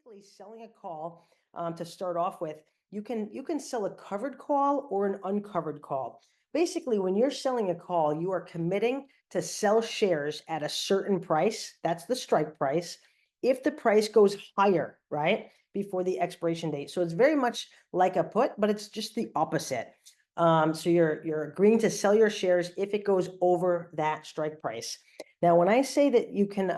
basically selling a call to start off with. You can sell a covered call or an uncovered call. Basically, when you're selling a call, you are committing to sell shares at a certain price. That's the strike price. If the price goes higher, right, before the expiration date. So it's very much like a put, but it's just the opposite. So you're agreeing to sell your shares if it goes over that strike price. Now, when I say that you can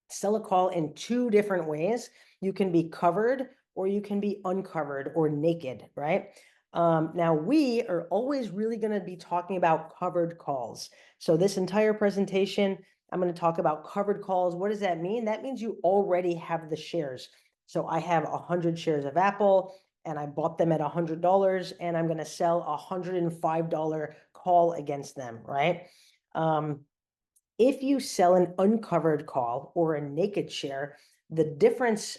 sell a call in two different ways. You can be covered or you can be uncovered or naked, right? Now, we are always really going to be talking about covered calls. So this entire presentation, I'm going to talk about covered calls. What does that mean? That means you already have the shares. So I have 100 shares of Apple and I bought them at $100 and I'm going to sell a $105 call against them, right? If you sell an uncovered call or a naked share, the difference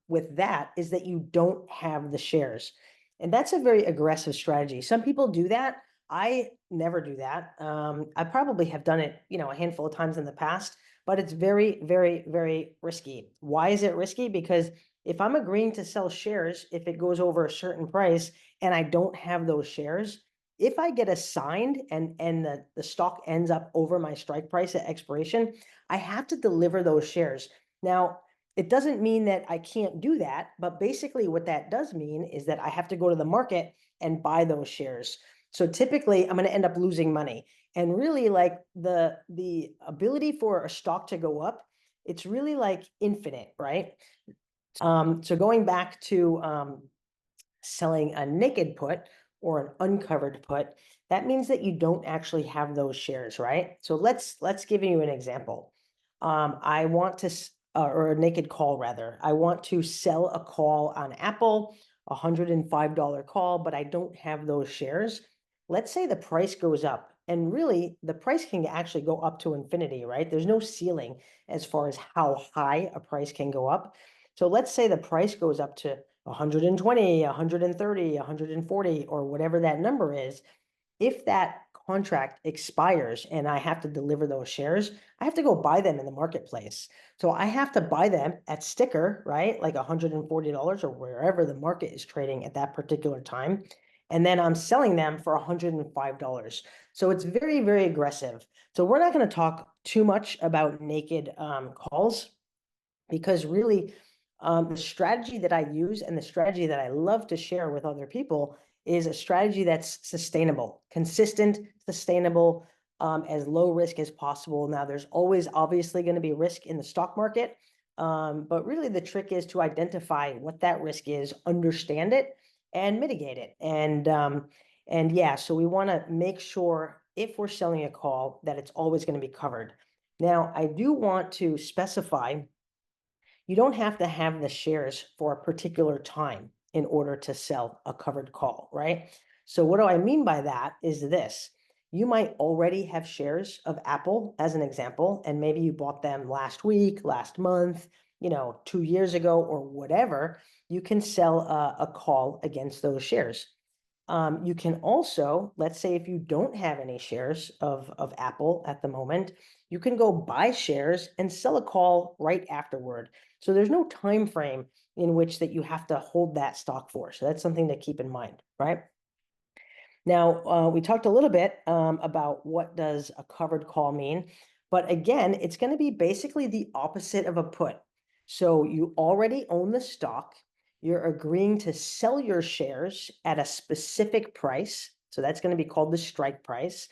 with that is that you don't have the shares. And that's a very aggressive strategy. Some people do that. I never do that. I probably have done it, a handful of times in the past, but it's very, very, very risky. Why is it risky? Because if I'm agreeing to sell shares, if it goes over a certain price and I don't have those shares, if I get assigned and the stock ends up over my strike price at expiration, I have to deliver those shares. Now, it doesn't mean that I can't do that, but basically what that does mean is that I have to go to the market and buy those shares. So typically I'm going to end up losing money. And really, like the ability for a stock to go up, it's really like infinite, right? So going back to selling a naked put or an uncovered put, that means that you don't actually have those shares, right? So let's give you an example. I want to, or a naked call rather. I want to sell a call on Apple, $105 call, but I don't have those shares. Let's say the price goes up, and really the price can actually go up to infinity, right? There's no ceiling as far as how high a price can go up. So let's say the price goes up to 120, 130, 140, or whatever that number is. If that contract expires and I have to deliver those shares, I have to go buy them in the marketplace. So I have to buy them at sticker, right? Like $140 or wherever the market is trading at that particular time. And then I'm selling them for $105. So it's very, very aggressive. So we're not going to talk too much about naked calls because really the strategy that I use and the strategy that I love to share with other people is a strategy that's sustainable, consistent, sustainable, as low risk as possible. Now, there's always obviously going to be risk in the stock market, but really the trick is to identify what that risk is, understand it, and mitigate it. And yeah, so we want to make sure if we're selling a call that it's always going to be covered. Now, I do want to specify you don't have to have the shares for a particular time in order to sell a covered call, right? So what do I mean by that is this. You might already have shares of Apple as an example, and maybe you bought them last week, last month, 2 years ago or whatever. You can sell a call against those shares. You can also, let's say if you don't have any shares of Apple at the moment, you can go buy shares and sell a call right afterward. So there's no time frame in which that you have to hold that stock for. So that's something to keep in mind, right? Now, we talked a little bit about what does a covered call mean, but again, it's going to be basically the opposite of a put. So you already own the stock. You're agreeing to sell your shares at a specific price. So that's going to be called the strike price.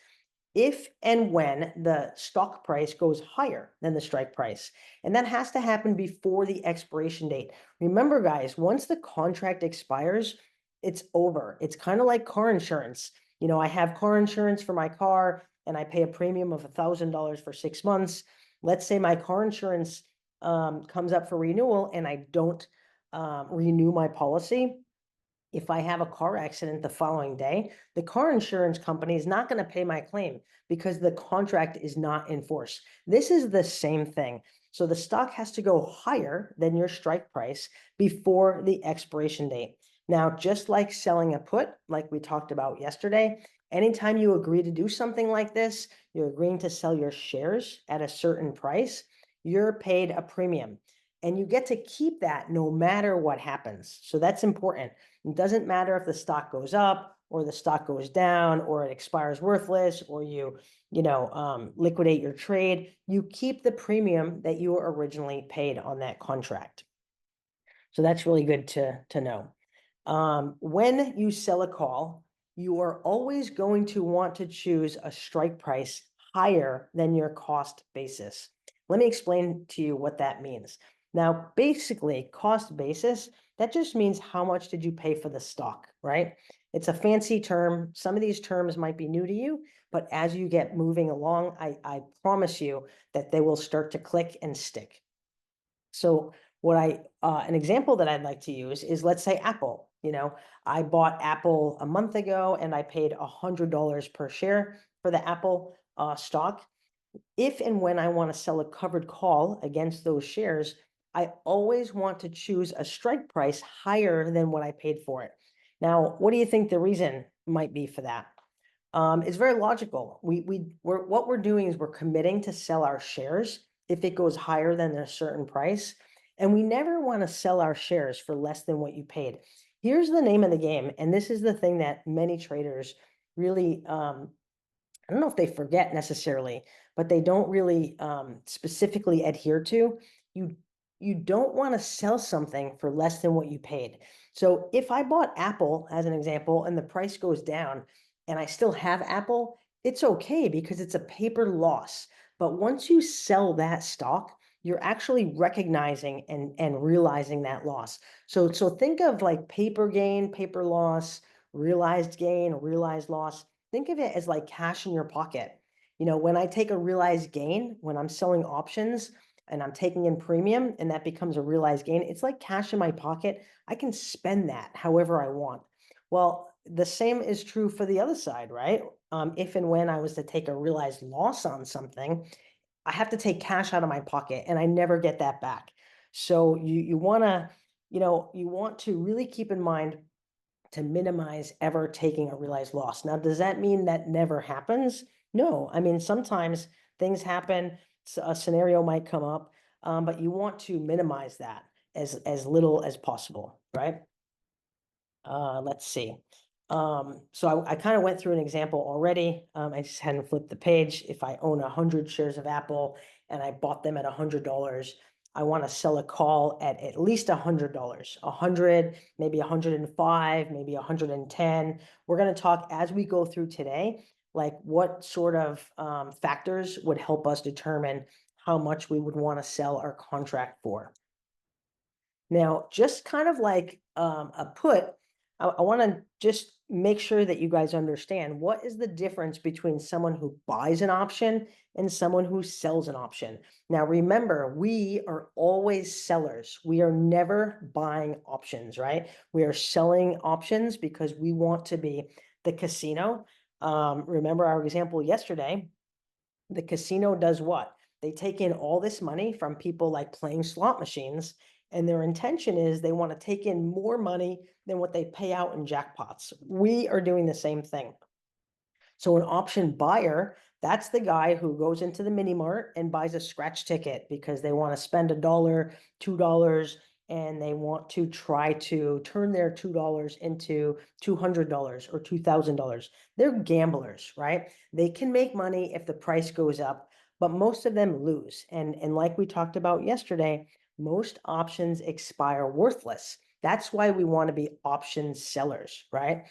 If and when the stock price goes higher than the strike price. And that has to happen before the expiration date. Remember, guys, once the contract expires, it's over. It's kind of like car insurance. I have car insurance for my car and I pay a premium of $1,000 for 6 months. Let's say my car insurance comes up for renewal and I don't renew my policy. If I have a car accident the following day, the car insurance company is not going to pay my claim because the contract is not in force. This is the same thing. So the stock has to go higher than your strike price before the expiration date. Now, just like selling a put, like we talked about yesterday, anytime you agree to do something like this, you're agreeing to sell your shares at a certain price, you're paid a premium. And you get to keep that no matter what happens. So that's important. It doesn't matter if the stock goes up or the stock goes down or it expires worthless or you liquidate your trade. You keep the premium that you originally paid on that contract. So that's really good to know. When you sell a call, you are always going to want to choose a strike price higher than your cost basis. Let me explain to you what that means. Now, basically, cost basis, that just means how much did you pay for the stock, right? It's a fancy term. Some of these terms might be new to you, but as you get moving along, I promise you that they will start to click and stick. So an example that I'd like to use is, let's say Apple. I bought Apple a month ago and I paid $100 per share for the Apple stock. If and when I want to sell a covered call against those shares, I always want to choose a strike price higher than what I paid for it. Now, what do you think the reason might be for that? It's very logical. What we're doing is we're committing to sell our shares if it goes higher than a certain price. And we never want to sell our shares for less than what you paid. Here's the name of the game. And this is the thing that many traders really, I don't know if they forget necessarily, but they don't really specifically adhere to. You don't want to sell something for less than what you paid. So if I bought Apple as an example and the price goes down and I still have Apple, it's okay because it's a paper loss. But once you sell that stock, you're actually recognizing and realizing that loss. So think of like paper gain, paper loss, realized gain, realized loss. Think of it as like cash in your pocket. When I take a realized gain, when I'm selling options and I'm taking in premium and that becomes a realized gain, it's like cash in my pocket. I can spend that however I want. Well, the same is true for the other side, right? If and when I was to take a realized loss on something, I have to take cash out of my pocket and I never get that back. So you want to really keep in mind to minimize ever taking a realized loss. Now, does that mean that never happens? No. I mean, sometimes things happen, a scenario might come up, but you want to minimize that as little as possible, right? Let's see. So I kind of went through an example already. I just hadn't flipped the page. If I own 100 shares of Apple and I bought them at $100, I want to sell a call at least $100, 100, maybe 105, maybe 110. We're going to talk as we go through today, like what sort of factors would help us determine how much we would want to sell our contract for. Now, just kind of like a put, I want to just make sure that you guys understand what is the difference between someone who buys an option and someone who sells an option. Now, remember, we are always sellers. We are never buying options, right? We are selling options because we want to be the casino. Remember our example yesterday, the casino does what? They take in all this money from people like playing slot machines, and their intention is they want to take in more money than what they pay out in jackpots. We are doing the same thing. So an option buyer, that's the guy who goes into the mini mart and buys a scratch ticket because they want to spend $1, $2, and they want to try to turn their $2 into $200 or $2,000. They're gamblers, right? They can make money if the price goes up, but most of them lose. And like we talked about yesterday, most options expire worthless. That's why we want to be option sellers, right?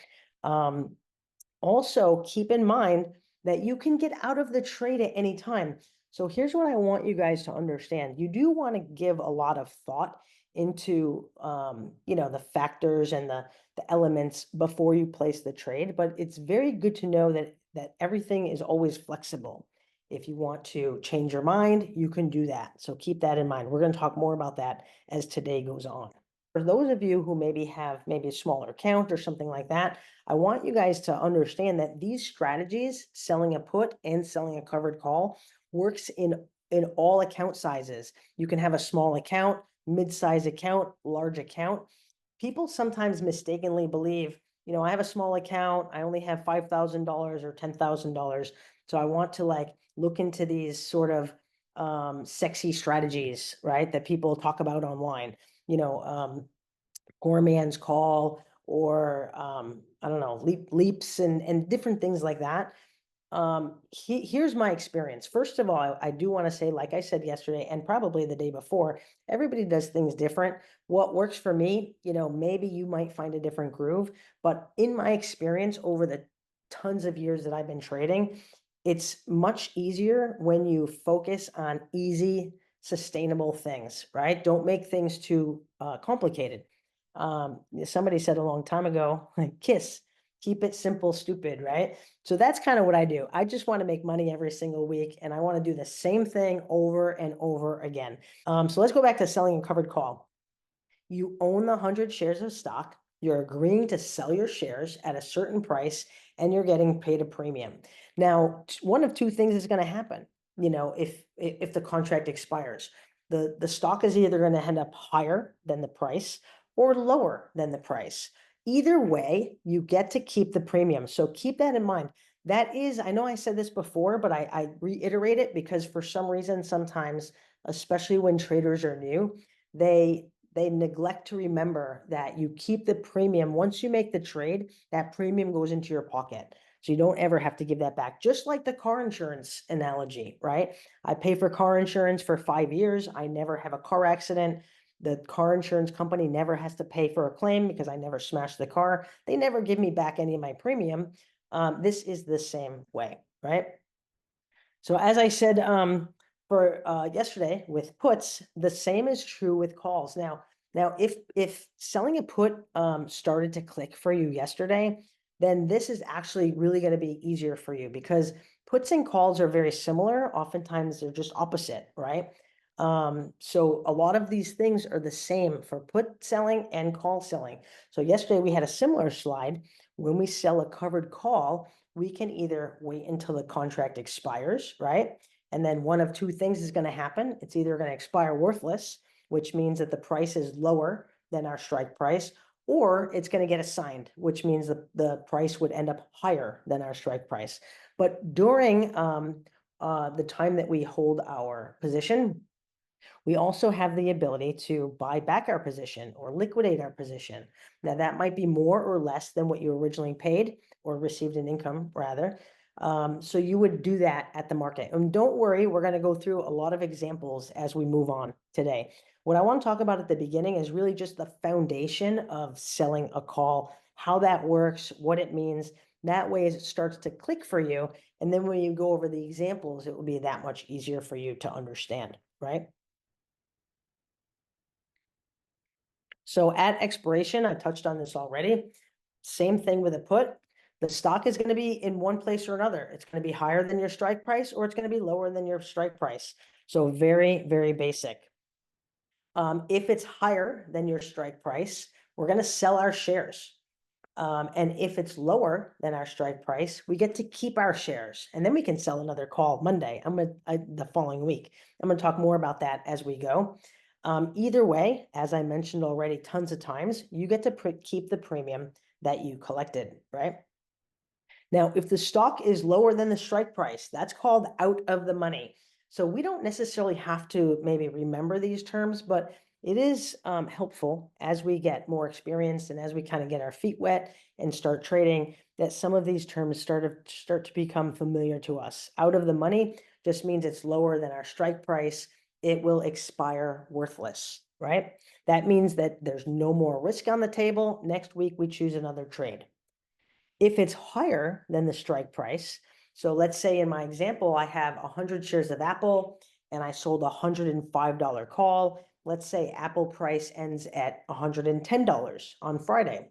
Also, keep in mind that you can get out of the trade at any time. So here's what I want you guys to understand. You do want to give a lot of thought into the factors and the elements before you place the trade, but it's very good to know that everything is always flexible. If you want to change your mind, you can do that. So keep that in mind. We're going to talk more about that as today goes on. For those of you who maybe have a smaller account or something like that, I want you guys to understand that these strategies, selling a put and selling a covered call, works in all account sizes. You can have a small account, mid-size account, large account. People sometimes mistakenly believe, I have a small account, I only have $5,000 or $10,000. So I want to look into these sort of sexy strategies, right? That people talk about online, poor man's call, or I don't know, leaps and different things like that. Here's my experience. First of all, I do want to say, like I said yesterday, and probably the day before, everybody does things different. What works for me, maybe you might find a different groove, but in my experience over the tons of years that I've been trading, it's much easier when you focus on easy, sustainable things, right? Don't make things too complicated. Somebody said a long time ago, KISS, keep it simple, stupid, right? So that's kind of what I do. I just want to make money every single week, and I want to do the same thing over and over again. So let's go back to selling a covered call. You own the 100 shares of stock. You're agreeing to sell your shares at a certain price, and you're getting paid a premium. Now, one of two things is going to happen. If the contract expires, the stock is either going to end up higher than the price or lower than the price. Either way, you get to keep the premium. So keep that in mind. That is, I know I said this before, but I reiterate it because for some reason, sometimes, especially when traders are new, they neglect to remember that you keep the premium. Once you make the trade, that premium goes into your pocket. So you don't ever have to give that back. Just like the car insurance analogy, right? I pay for car insurance for 5 years. I never have a car accident. The car insurance company never has to pay for a claim because I never smashed the car. They never give me back any of my premium. This is the same way, right? So as I said for yesterday with puts, the same is true with calls. Now if selling a put started to click for you yesterday, then this is actually really going to be easier for you because puts and calls are very similar. Oftentimes they're just opposite, right? So a lot of these things are the same for put selling and call selling. So yesterday we had a similar slide. When we sell a covered call, we can either wait until the contract expires, right? And then one of two things is going to happen. It's either going to expire worthless, which means that the price is lower than our strike price, or it's going to get assigned, which means the price would end up higher than our strike price. But during the time that we hold our position, we also have the ability to buy back our position or liquidate our position. Now, that might be more or less than what you originally paid or received in income, rather. So you would do that at the market. And don't worry, we're going to go through a lot of examples as we move on today. What I want to talk about at the beginning is really just the foundation of selling a call, how that works, what it means. That way, as it starts to click for you, and then when you go over the examples, it will be that much easier for you to understand, right? So at expiration, I touched on this already. Same thing with a put. The stock is going to be in one place or another. It's going to be higher than your strike price, or it's going to be lower than your strike price. So very, very basic. If it's higher than your strike price, we're going to sell our shares. And if it's lower than our strike price, we get to keep our shares, and then we can sell another call Monday. The following week. I'm going to talk more about that as we go. Either way, as I mentioned already tons of times, you get to keep the premium that you collected, right? Now, if the stock is lower than the strike price, that's called out of the money. So we don't necessarily have to maybe remember these terms, but it is helpful as we get more experienced and as we kind of get our feet wet and start trading, that some of these terms start to become familiar to us. Out of the money just means it's lower than our strike price. It will expire worthless, right? That means that there's no more risk on the table. Next week, we choose another trade. If it's higher than the strike price, so let's say in my example, I have 100 shares of Apple and I sold a $105 call. Let's say Apple price ends at $110 on Friday.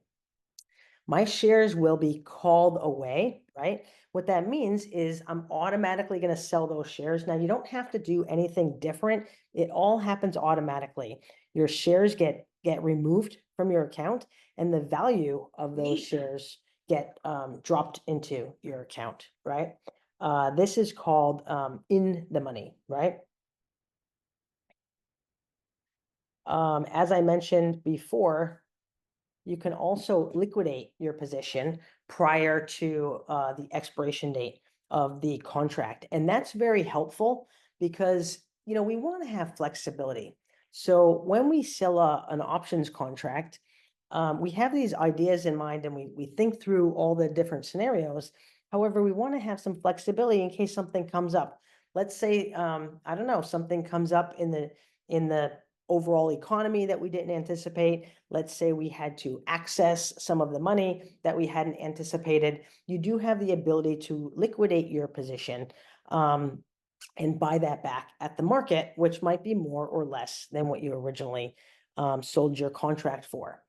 My shares will be called away, right? What that means is I'm automatically going to sell those shares. Now, you don't have to do anything different. It all happens automatically. Your shares get removed from your account, and the value of those shares get dropped into your account, right? This is called in the money, right? As I mentioned before, you can also liquidate your position prior to the expiration date of the contract. And that's very helpful because we want to have flexibility. So when we sell an options contract, we have these ideas in mind and we think through all the different scenarios. However, we want to have some flexibility in case something comes up. Let's say, I don't know, something comes up in the overall economy that we didn't anticipate. Let's say we had to access some of the money that we hadn't anticipated. You do have the ability to liquidate your position. And buy that back at the market, which might be more or less than what you originally sold your contract for.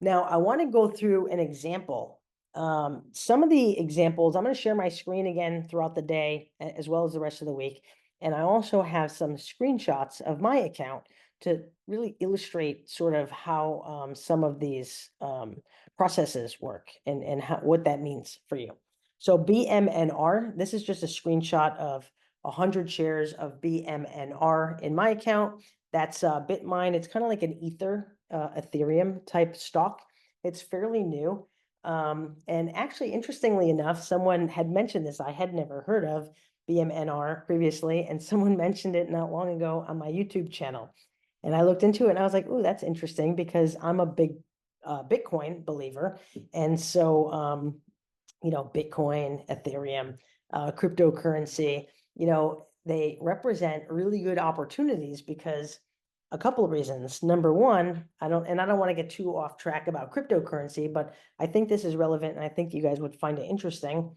Now, I want to go through an example. Some of the examples, I'm going to share my screen again throughout the day, as well as the rest of the week. And I also have some screenshots of my account to really illustrate sort of how some of these processes work and what that means for you. So BMNR, this is just a screenshot of 100 shares of BMNR in my account. That's BitMine. It's kind of like an Ethereum type stock. It's fairly new. And actually, interestingly enough, someone had mentioned this. I had never heard of BMNR previously, and someone mentioned it not long ago on my YouTube channel. And I looked into it and I was like, "Ooh, that's interesting," because I'm a big Bitcoin believer. And so, Bitcoin, Ethereum, cryptocurrency, they represent really good opportunities because a couple of reasons. Number one, I don't want to get too off track about cryptocurrency, but I think this is relevant and I think you guys would find it interesting.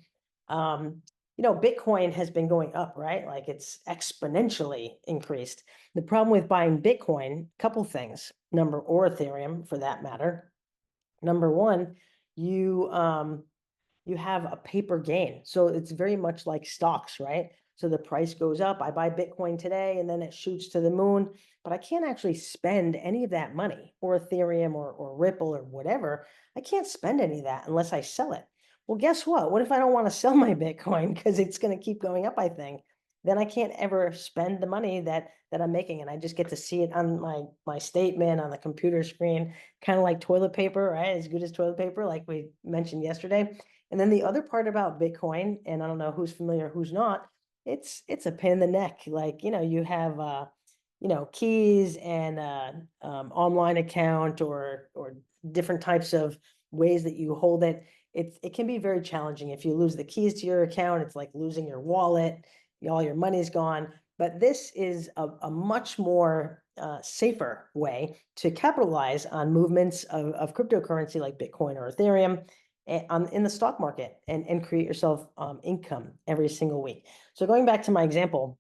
Bitcoin has been going up, right? Like it's exponentially increased. The problem with buying Bitcoin, couple things, or Ethereum for that matter. Number one, you have a paper gain. So it's very much like stocks, right? So the price goes up. I buy Bitcoin today and then it shoots to the moon, but I can't actually spend any of that money or Ethereum or Ripple or whatever. I can't spend any of that unless I sell it. Well, guess what? What if I don't want to sell my Bitcoin because it's going to keep going up, I think? Then I can't ever spend the money that I'm making, and I just get to see it on my statement on the computer screen, kind of like toilet paper, right? As good as toilet paper, like we mentioned yesterday. And then the other part about Bitcoin, and I don't know who's familiar, who's not, it's a pain in the neck. Like, you have keys and online account or different types of ways that you hold it. It can be very challenging. If you lose the keys to your account, it's like losing your wallet, all your money's gone. But this is a much more safer way to capitalize on movements of cryptocurrency like Bitcoin or Ethereum in the stock market and create yourself income every single week. So going back to my example,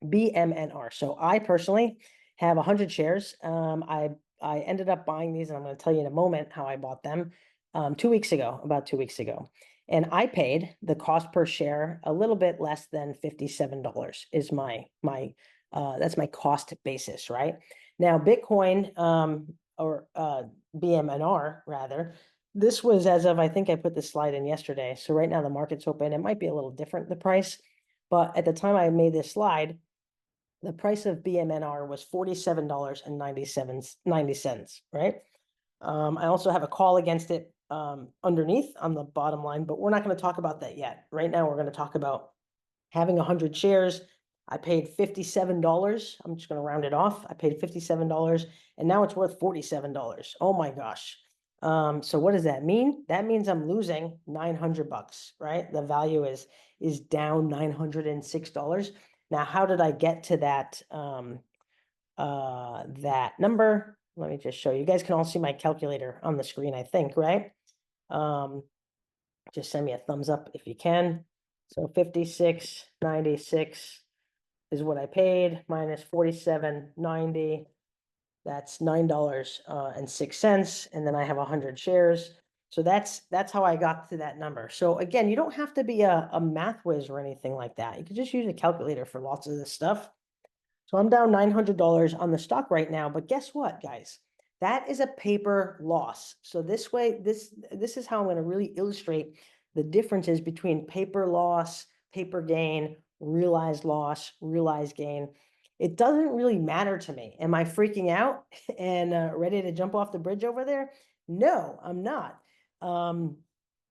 BMNR. So I personally have 100 shares. I ended up buying these, and I'm going to tell you in a moment how I bought them about 2 weeks ago. And I paid the cost per share a little bit less than $57 is that's my cost basis, right? Now, Bitcoin or BMNR rather, this was as of, I think I put this slide in yesterday. So right now the market's open. It might be a little different, the price, but at the time I made this slide, the price of BMNR was $47.90, right? I also have a call against it underneath on the bottom line, but we're not going to talk about that yet. Right now, we're going to talk about having 100 shares. I paid $57. I'm just going to round it off. I paid $57 and now it's worth $47. Oh my gosh. So what does that mean? That means I'm losing $900, right? The value is down $906. Now, how did I get to that that number? Let me just show you. You guys can all see my calculator on the screen, I think, right? Just send me a thumbs up if you can. So 56.96 is what I paid minus 47.90. That's $9.06. And then I have 100 shares. So that's how I got to that number. So again, you don't have to be a math whiz or anything like that. You can just use a calculator for lots of this stuff. So I'm down $900 on the stock right now, but guess what, guys? That is a paper loss. So this way, this is how I'm going to really illustrate the differences between paper loss, paper gain, realized loss, realized gain. It doesn't really matter to me. Am I freaking out and ready to jump off the bridge over there? No, I'm not. And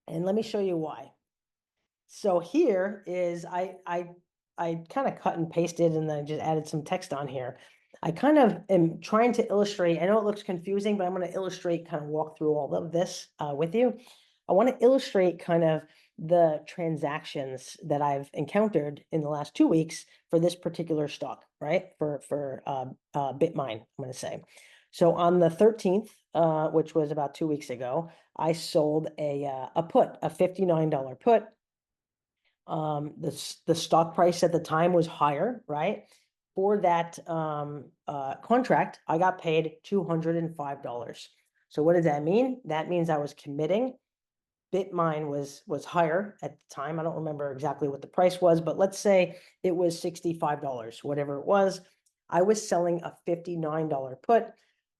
let me show you why. So here is I I kind of cut and pasted and I just added some text on here. I kind of am trying to illustrate, I know it looks confusing, but I'm going to illustrate, kind of walk through all of this with you. I want to illustrate kind of the transactions that I've encountered in the last 2 weeks for this particular stock, right? For Bitmine, I'm going to say. So on the 13th, which was about 2 weeks ago, I sold a put, a $59 put. The stock price at the time was higher, right? For that contract, I got paid $205. So what does that mean? That means I was committing. Bitmine was higher at the time. I don't remember exactly what the price was, but let's say it was $65, whatever it was. I was selling a $59 put.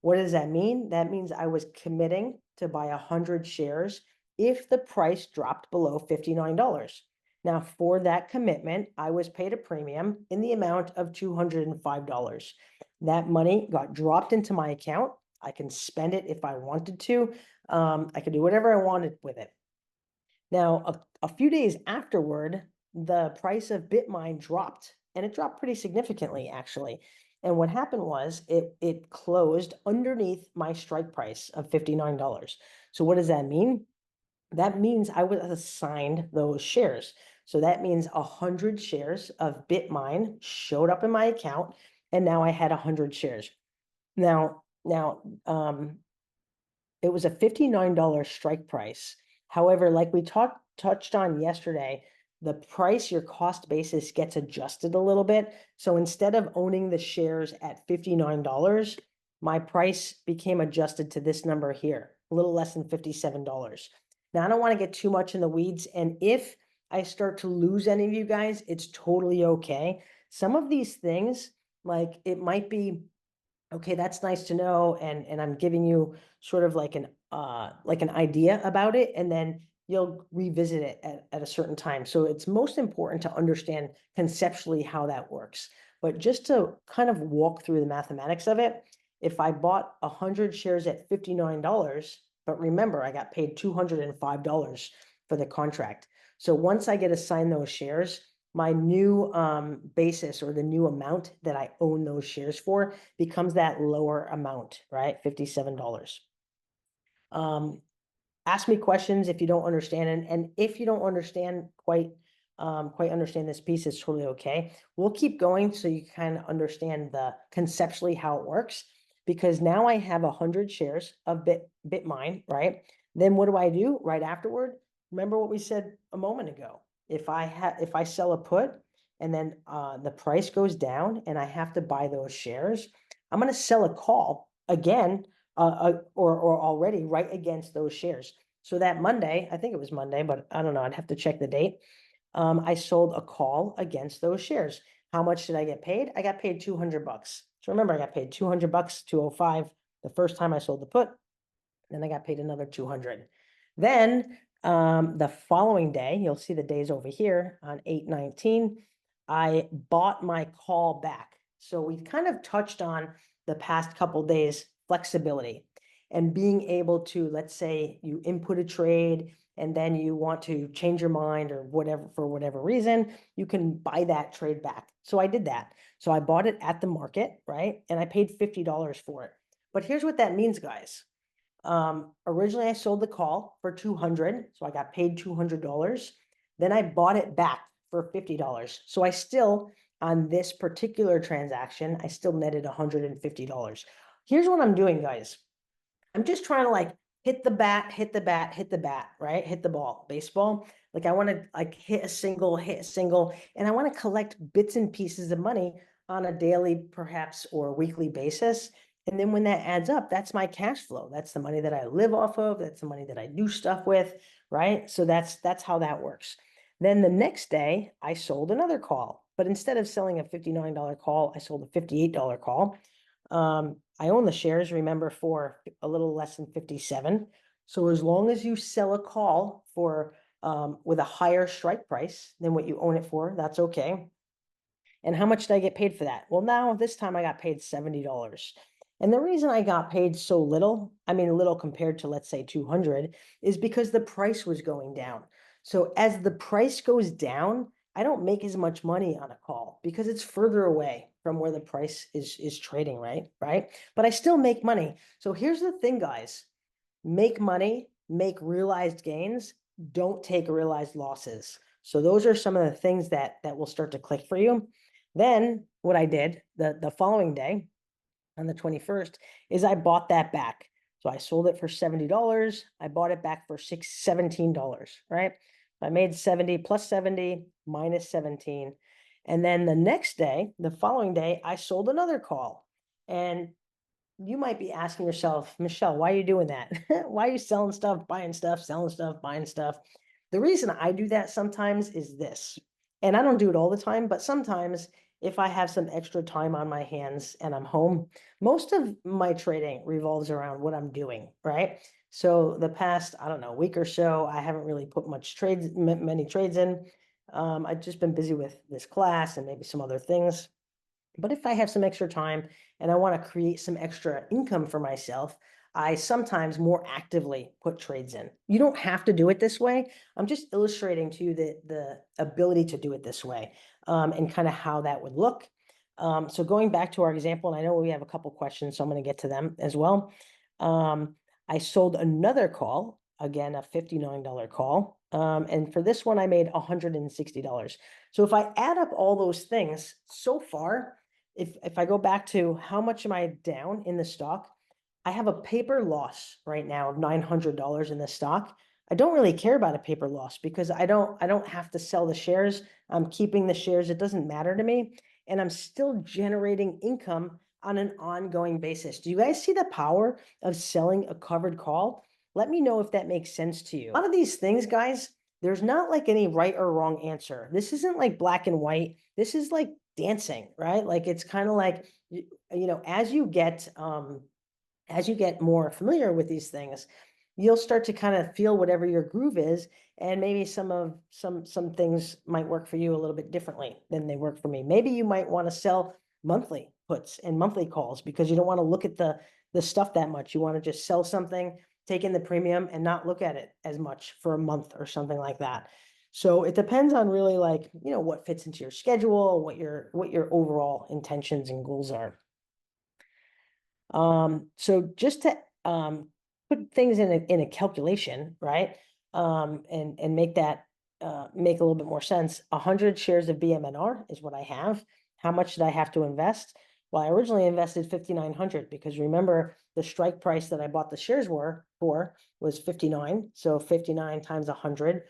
What does that mean? That means I was committing to buy 100 shares if the price dropped below $59. Now, for that commitment, I was paid a premium in the amount of $205. That money got dropped into my account. I can spend it if I wanted to. I could do whatever I wanted with it. Now, a few days afterward, the price of Bitmine dropped, and it dropped pretty significantly, actually. And what happened was it closed underneath my strike price of $59. So what does that mean? That means I was assigned those shares. So that means 100 shares of Bitmine showed up in my account, and now I had 100 shares. Now, it was a $59 strike price. However, like we touched on yesterday, the price, your cost basis gets adjusted a little bit. So instead of owning the shares at $59, my price became adjusted to this number here, a little less than $57. Now, I don't want to get too much in the weeds. And if I start to lose any of you guys, it's totally okay. Some of these things, like it might be, okay, that's nice to know, and I'm giving you sort of like an idea about it, and then you'll revisit it at a certain time. So it's most important to understand conceptually how that works. But just to kind of walk through the mathematics of it, if I bought 100 shares at $59, but remember, I got paid $205 for the contract. So once I get assigned those shares, my new basis, or the new amount that I own those shares for, becomes that lower amount, right? $57. Ask me questions if you don't understand, and if you don't understand quite understand this piece, it's totally okay. We'll keep going so you kind of understand the conceptually how it works, because now I have 100 shares of Bitmine, right? Then what do I do right afterward? Remember what we said a moment ago. If I sell a put and then the price goes down and I have to buy those shares, I'm going to sell a call again, or already right against those shares. So that Monday, I think it was Monday, but I don't know, I'd have to check the date. I sold a call against those shares. How much did I get paid? I got paid $200. So remember, I got paid $200, 205 the first time I sold the put. Then I got paid another 200. Then the following day, you'll see the days over here on 8/19, I bought my call back. So we kind of touched on the past couple days flexibility and being able to, let's say you input a trade and then you want to change your mind or whatever, for whatever reason, you can buy that trade back. So I did that. So I bought it at the market, right? And I paid $50 for it. But here's what that means, guys. Originally I sold the call for 200, so I got paid $200. Then I bought it back for $50. So I still, on this particular transaction, I still netted $150. Here's what I'm doing, guys. I'm just trying to like hit the bat, right? Hit the ball, baseball. Like I want to like hit a single, and I want to collect bits and pieces of money on a daily, perhaps, or weekly basis. And then when that adds up, that's my cash flow. That's the money that I live off of. That's the money that I do stuff with, right? So that's how that works. Then the next day, I sold another call. But instead of selling a $59 call, I sold a $58 call. I own the shares, remember, for a little less than 57. So as long as you sell a call for with a higher strike price than what you own it for, that's okay. And how much did I get paid for that? Well, now this time I got paid $70. And the reason I got paid so little, I mean, little compared to, let's say, 200, is because the price was going down. So as the price goes down, I don't make as much money on a call because it's further away from where the price is trading, right? Right. But I still make money. So here's the thing, guys. Make money, make realized gains, don't take realized losses. So those are some of the things that will start to click for you. Then what I did the following day on the 21st is I bought that back. So I sold it for $70. I bought it back for $17, right? I made 70 plus 70 minus 17. And then the next day, the following day, I sold another call. And you might be asking yourself, Michelle, why are you doing that? Why are you selling stuff, buying stuff, selling stuff, buying stuff? The reason I do that sometimes is this, and I don't do it all the time, but sometimes if I have some extra time on my hands and I'm home, most of my trading revolves around what I'm doing, right? So the past, I don't know, week or so, I haven't really put many trades in. I've just been busy with this class and maybe some other things. But if I have some extra time and I want to create some extra income for myself, I sometimes more actively put trades in. You don't have to do it this way. I'm just illustrating to you the ability to do it this way, and kind of how that would look. So going back to our example, and I know we have a couple questions, so I'm going to get to them as well. I sold another call, again, a $59 call. And for this one, I made $160. So if I add up all those things so far, if I go back to how much am I down in the stock, I have a paper loss right now of $900 in the stock. I don't really care about a paper loss because I don't have to sell the shares. I'm keeping the shares. It doesn't matter to me. And I'm still generating income on an ongoing basis. Do you guys see the power of selling a covered call? Let me know if that makes sense to you. A lot of these things, guys, there's not like any right or wrong answer. This isn't like black and white. This is like dancing, right? Like it's kind of like, as you get more familiar with these things, you'll start to kind of feel whatever your groove is, and maybe some things might work for you a little bit differently than they work for me. Maybe you might want to sell monthly puts and monthly calls because you don't want to look at the stuff that much. You want to just sell something, take in the premium, and not look at it as much for a month or something like that. So it depends on really like, what fits into your schedule, what your overall intentions and goals are. So just to put things in a calculation, right? And make that make a little bit more sense. 100 shares of BMNR is what I have. How much did I have to invest? Well, I originally invested 5,900 because remember the strike price that I bought the shares for was 59. So 59 times 100.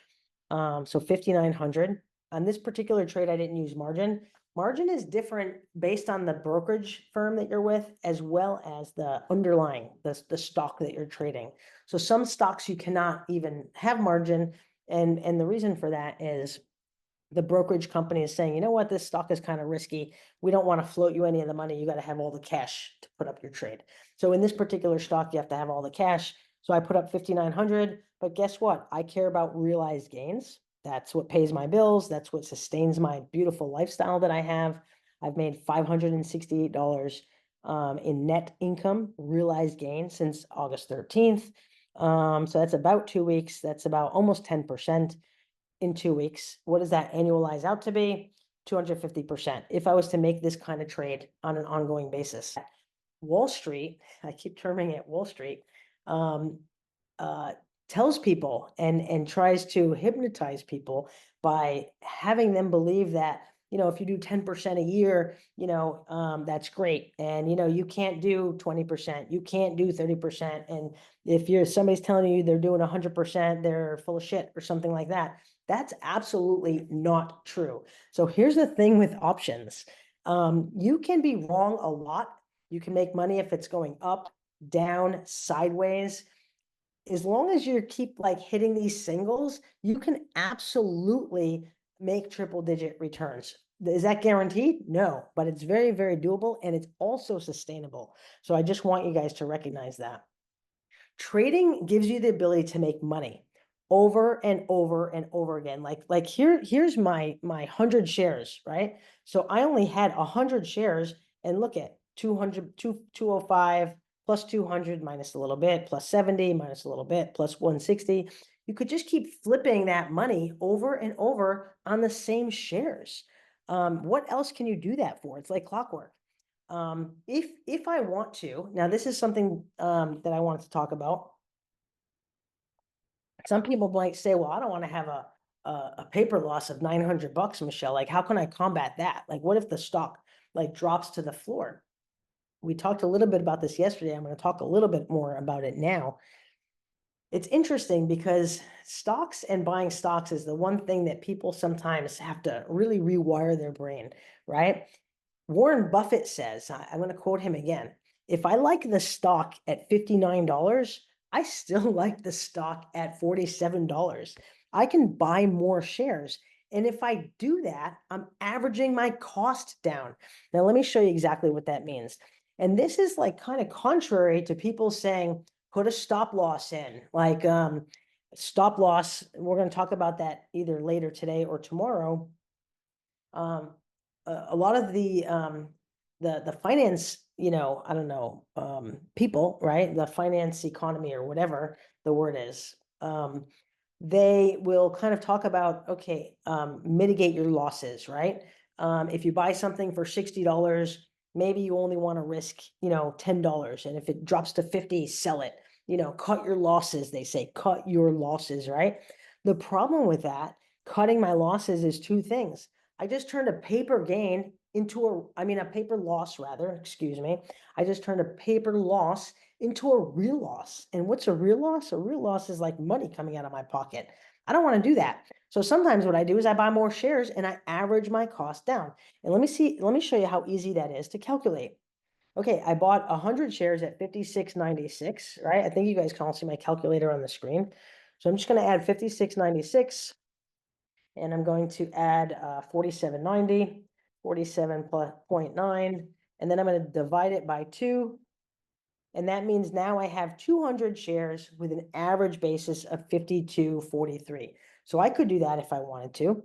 So 5,900. On this particular trade, I didn't use margin. Margin is different based on the brokerage firm that you're with, as well as the underlying, the stock that you're trading. So some stocks you cannot even have margin. And the reason for that is the brokerage company is saying, you know what, this stock is kind of risky. We don't want to float you any of the money. You got to have all the cash to put up your trade. So in this particular stock, you have to have all the cash. So I put up 5,900, but guess what? I care about realized gains. That's what pays my bills. That's what sustains my beautiful lifestyle that I have. I've made $568 in net income, realized gains since August 13th. So that's about 2 weeks. That's about almost 10% in 2 weeks. What does that annualize out to be? 250%. If I was to make this kind of trade on an ongoing basis. Wall Street, I keep terming it Wall Street, tells people and tries to hypnotize people by having them believe that, if you do 10% a year, that's great. And, you can't do 20%, you can't do 30%. And if somebody's telling you they're doing 100%, they're full of shit or something like that. That's absolutely not true. So here's the thing with options. You can be wrong a lot. You can make money if it's going up, down, sideways. As long as you keep like hitting these singles, you can absolutely make triple digit returns. Is that guaranteed? No, but it's very, very doable, and it's also sustainable. So I just want you guys to recognize that. Trading gives you the ability to make money over and over and over again. Like here's my 100 shares, right? So I only had 100 shares, and look at 205 plus 200 minus a little bit, plus 70 minus a little bit, plus 160. you could just keep flipping that money over and over on the same shares. What else can you do that for? It's like clockwork. If I want to, now this is something that I wanted to talk about. Some people might say, well, I don't want to have a paper loss of $900, Michelle. Like, how can I combat that? Like, what if the stock like drops to the floor? We talked a little bit about this yesterday. I'm going to talk a little bit more about it now. It's interesting because stocks and buying stocks is the one thing that people sometimes have to really rewire their brain, right? Warren Buffett says, I'm going to quote him again. If I like the stock at $59, I still like the stock at $47. I can buy more shares. And if I do that, I'm averaging my cost down. Now, let me show you exactly what that means. And this is like kind of contrary to people saying, put a stop loss in, like stop loss. We're going to talk about that either later today or tomorrow. A lot of the finance, I don't know, people, right? The finance economy or whatever the word is, they will kind of talk about, okay, mitigate your losses, right? If you buy something for $60, maybe you only want to risk, $10. And if it drops to 50, sell it, cut your losses. They say, cut your losses, right? The problem with that, cutting my losses, is two things. I just turned a paper gain into a paper loss rather, excuse me. I just turned a paper loss into a real loss. And what's a real loss? A real loss is like money coming out of my pocket. I don't want to do that. So sometimes what I do is I buy more shares and I average my cost down. And let me show you how easy that is to calculate. Okay, I bought 100 shares at 56.96, right? I think you guys can all see my calculator on the screen. So I'm just going to add 56.96 and I'm going to add 47.90, 47.9, and then I'm going to divide it by 2. And that means now I have 200 shares with an average basis of 52.43. So I could do that if I wanted to.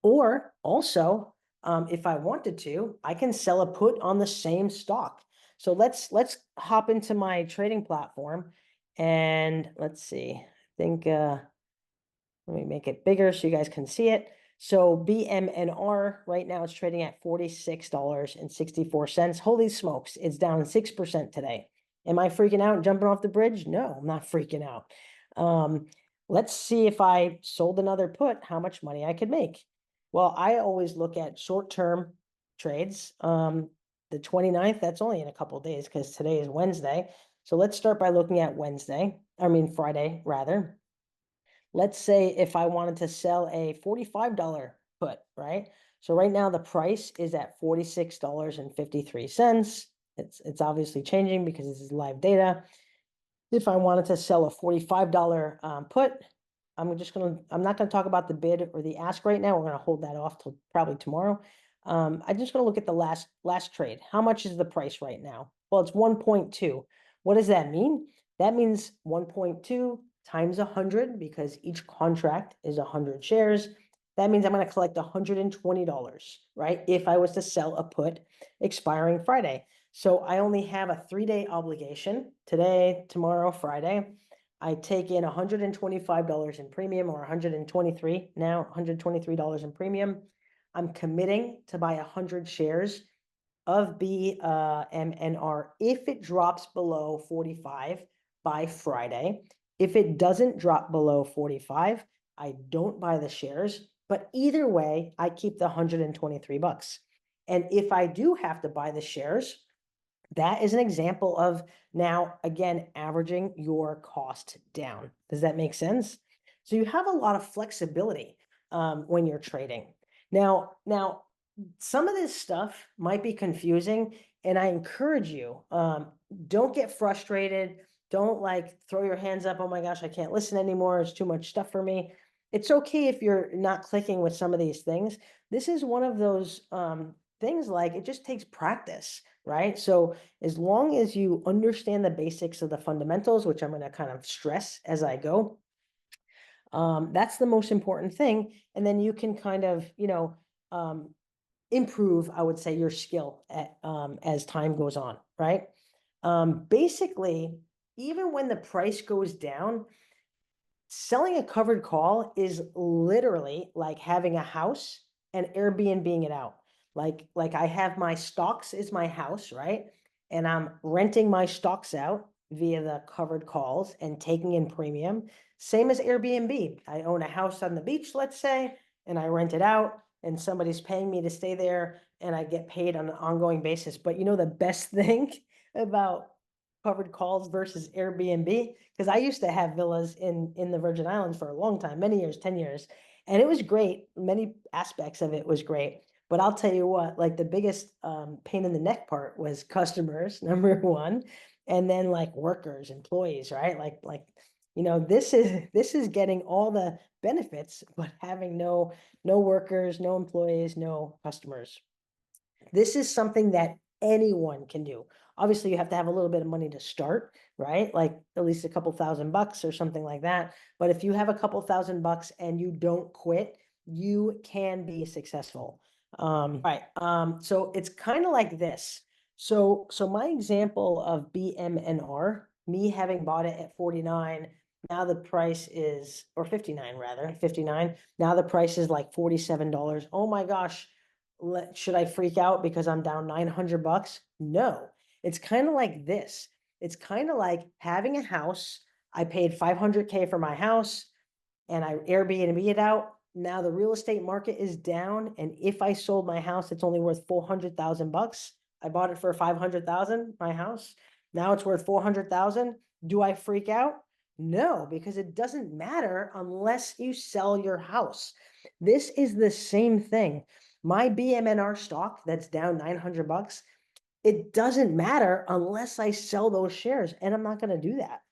Or also, if I wanted to, I can sell a put on the same stock. So let's hop into my trading platform and let's see. I think let me make it bigger so you guys can see it. So BMNR right now is trading at $46.64. Holy smokes, it's down 6% today. Am I freaking out and jumping off the bridge? No, I'm not freaking out. Let's see if I sold another put, how much money I could make. Well, I always look at short-term trades. The 29th, that's only in a couple of days because today is Wednesday. So let's start by looking at Friday rather. Let's say if I wanted to sell a $45 put, right? So right now the price is at $46.53. It's obviously changing because this is live data. If I wanted to sell a $45 put, I'm not gonna talk about the bid or the ask right now. We're gonna hold that off till probably tomorrow. I'm just gonna look at the last trade. How much is the price right now? Well, it's 1.2. What does that mean? That means 1.2 times 100 because each contract is 100 shares. That means I'm going to collect $120, right? If I was to sell a put expiring Friday. So I only have a 3-day obligation today, tomorrow, Friday. I take in $125 in premium, or 123 now, $123 in premium. I'm committing to buy 100 shares of BMNR if it drops below 45 by Friday. If it doesn't drop below 45, I don't buy the shares. But either way, I keep the $123. And if I do have to buy the shares, that is an example of now, again, averaging your cost down. Does that make sense? So you have a lot of flexibility when you're trading. Now, some of this stuff might be confusing, and I encourage you, don't get frustrated. Don't like throw your hands up. Oh my gosh, I can't listen anymore. It's too much stuff for me. It's okay if you're not clicking with some of these things. This is one of those things, like it just takes practice, right? So as long as you understand the basics of the fundamentals, which I'm going to kind of stress as I go, that's the most important thing. And then you can kind of, improve, I would say, your skill as time goes on, right? Basically, even when the price goes down, Selling a covered call is literally like having a house and Airbnb it out. Like I have my stocks is my house, right? And I'm renting my stocks out via the covered calls and taking in premium. Same as Airbnb. I own a house on the beach, let's say, and I rent it out and somebody's paying me to stay there and I get paid on an ongoing basis. But you know the best thing about covered calls versus Airbnb? Because I used to have villas in the Virgin Islands for a long time, many years, 10 years. And it was great. Many aspects of it was great. But I'll tell you what, like the biggest pain in the neck part was customers, number one, and then like workers, employees, right? This is getting all the benefits, but having no workers, no employees, no customers. This is something that anyone can do. Obviously, you have to have a little bit of money to start, right? Like at least a couple $1,000 or something like that. But if you have a couple $1,000 and you don't quit, you can be successful. Right. So it's kind of like this. So my example of BMNR, me having bought it at 49, now the price is, or 59 rather, 59. Now the price is like $47. Oh my gosh, should I freak out because I'm down $900? No, it's kind of like this. It's kind of like having a house. I paid 500K for my house and I Airbnb it out. Now the real estate market is down. And if I sold my house, it's only worth 400,000 bucks. I bought it for 500,000, my house. Now it's worth 400,000. Do I freak out? No, because it doesn't matter unless you sell your house. This is the same thing. My BMNR stock that's down 900 bucks, it doesn't matter unless I sell those shares. And I'm not going to do that.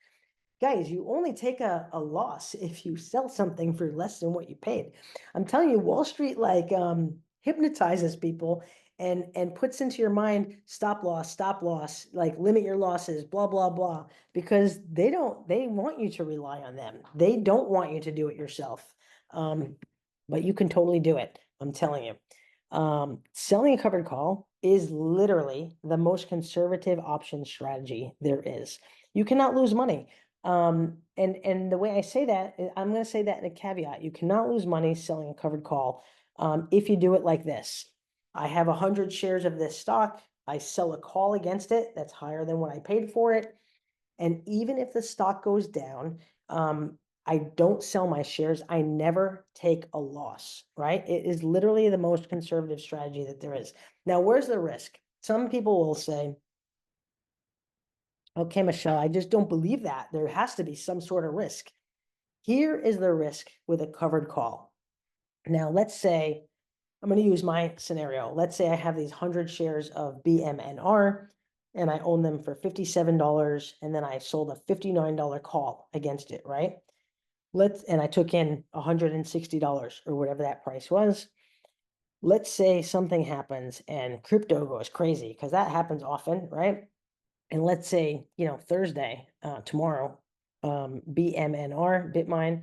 Guys, you only take a loss if you sell something for less than what you paid. I'm telling you, Wall Street hypnotizes people and puts into your mind stop loss, like limit your losses, blah, blah, blah, because they want you to rely on them. They don't want you to do it yourself. But you can totally do it. I'm telling you. Selling a covered call is literally the most conservative option strategy there is. You cannot lose money. And the way I say that, I'm going to say that in a caveat. You cannot lose money selling a covered call if you do it like this. I have 100 shares of this stock. I sell a call against it that's higher than what I paid for it. And even if the stock goes down, I don't sell my shares. I never take a loss, right? It is literally the most conservative strategy that there is. Now, where's the risk? Some people will say, okay, Michelle, I just don't believe that. There has to be some sort of risk. Here is the risk with a covered call. Now, let's say, I'm going to use my scenario. Let's say I have these 100 shares of BMNR and I own them for $57 and then I sold a $59 call against it, right? And I took in $160 or whatever that price was. Let's say something happens and crypto goes crazy because that happens often, right? And let's say, Thursday, tomorrow, BMNR, Bitmine,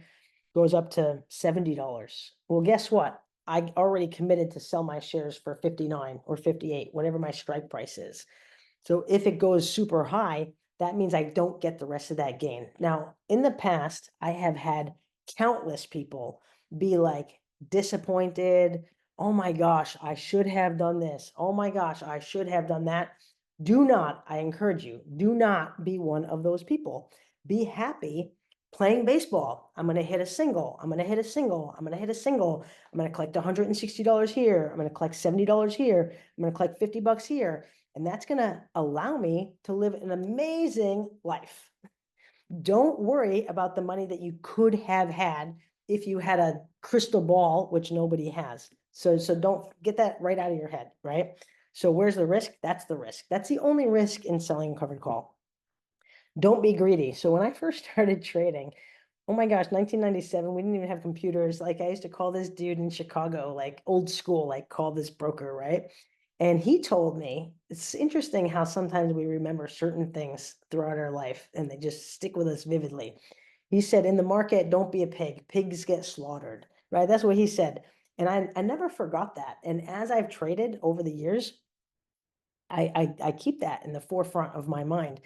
goes up to $70. Well, guess what? I already committed to sell my shares for 59 or 58, whatever my strike price is. So if it goes super high, that means I don't get the rest of that gain. Now, in the past, I have had countless people be like disappointed. Oh my gosh, I should have done this. Oh my gosh, I should have done that. Do not, I encourage you, do not be one of those people. Be happy playing baseball. I'm going to hit a single. I'm going to hit a single. I'm going to hit a single. I'm going to collect $160 here. I'm going to collect $70 here. I'm going to collect $50 here. And that's going to allow me to live an amazing life. Don't worry about the money that you could have had if you had a crystal ball, which nobody has. So don't get that right out of your head, right? So where's the risk? That's the risk. That's the only risk in selling a covered call. Don't be greedy. So when I first started trading, oh my gosh, 1997, we didn't even have computers. Like I used to call this dude in Chicago, like old school, like call this broker, right? And he told me, it's interesting how sometimes we remember certain things throughout our life and they just stick with us vividly. He said, in the market, don't be a pig. Pigs get slaughtered, right? That's what he said. And I never forgot that. And as I've traded over the years, I keep that in the forefront of my mind.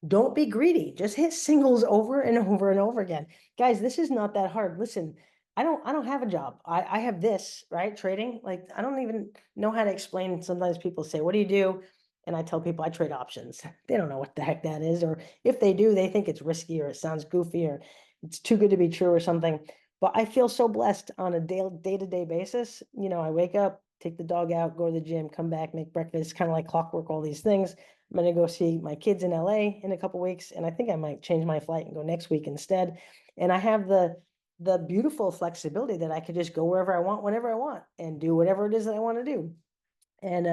Don't be greedy. Just hit singles over and over and over again. Guys, this is not that hard. Listen, I don't have a job. I have this, right? Trading. Like I don't even know how to explain. Sometimes people say, "What do you do?" And I tell people I trade options. They don't know what the heck that is, or if they do, they think it's risky or it sounds goofy or it's too good to be true or something. But I feel so blessed on a day-to-day basis. I wake up, take the dog out, go to the gym, come back, make breakfast, kind of like clockwork, all these things. I'm gonna go see my kids in LA in a couple weeks, and I think I might change my flight and go next week instead. And I have the beautiful flexibility that I could just go wherever I want, whenever I want, and do whatever it is that I want to do. And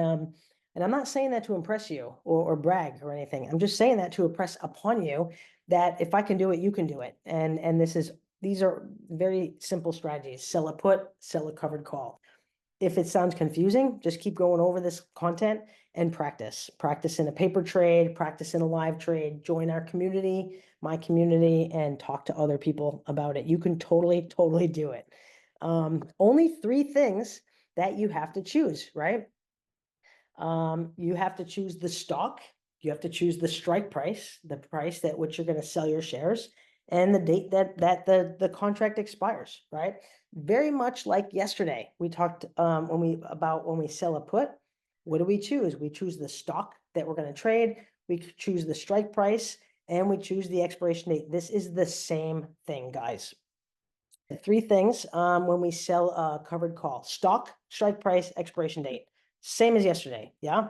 I'm not saying that to impress you or brag or anything. I'm just saying that to impress upon you that if I can do it, you can do it. And these are very simple strategies. Sell a put, sell a covered call. If it sounds confusing, just keep going over this content and practice. Practice in a paper trade, practice in a live trade, join our community, my community, and talk to other people about it. You can totally do it. Only three things that you have to choose, right? You have to choose the stock, you have to choose the strike price, the price that which you're going to sell your shares, and the date that the contract expires, right? Very much like yesterday, we talked when we sell a put, what do we choose? We choose the stock that we're going to trade, we choose the strike price, and we choose the expiration date. This is the same thing, guys. Three things when we sell a covered call: stock, strike price, expiration date. Same as yesterday, yeah?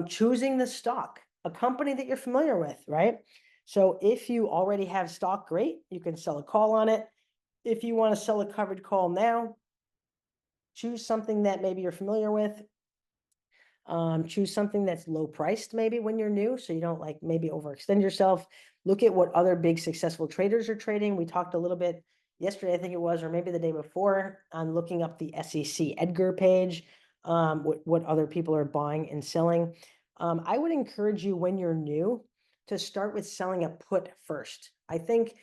Choosing the stock, a company that you're familiar with, right? So if you already have stock, great, you can sell a call on it. If you want to sell a covered call now, choose something that maybe you're familiar with. Choose something that's low priced maybe when you're new, so you don't like maybe overextend yourself. Look at what other big successful traders are trading. We talked a little bit yesterday, I think it was, or maybe the day before, on looking up the SEC Edgar page, what other people are buying and selling. I would encourage you when you're new to start with selling a put first. I think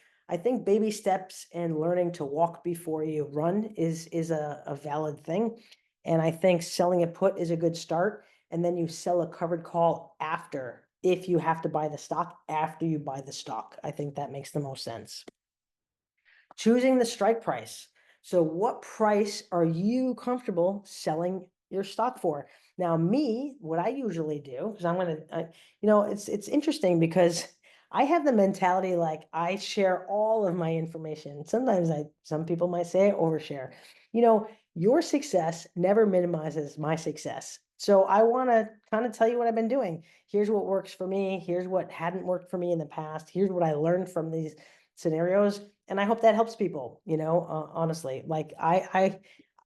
baby steps and learning to walk before you run is a valid thing. And I think selling a put is a good start. And then you sell a covered call after, if you have to buy the stock after you buy the stock. I think that makes the most sense. Choosing the strike price. So what price are you comfortable selling your stock for? Now, what I usually do, because it's interesting because I have the mentality like I share all of my information. Sometimes some people might say I overshare. Your success never minimizes my success. So I want to kind of tell you what I've been doing. Here's what works for me. Here's what hadn't worked for me in the past. Here's what I learned from these scenarios. And I hope that helps people, honestly. Like I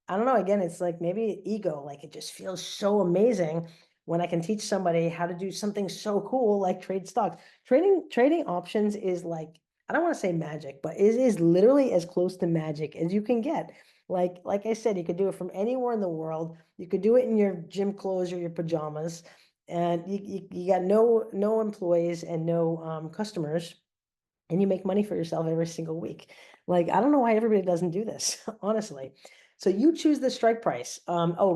don't know, again, it's like maybe ego, like it just feels so amazing when I can teach somebody how to do something so cool like trade stocks. Trading options is like, I don't want to say magic, but it is literally as close to magic as you can get. Like I said, you could do it from anywhere in the world. You could do it in your gym clothes or your pajamas, and you got no employees and no customers, and you make money for yourself every single week. Like, I don't know why everybody doesn't do this, honestly. So you choose the strike price.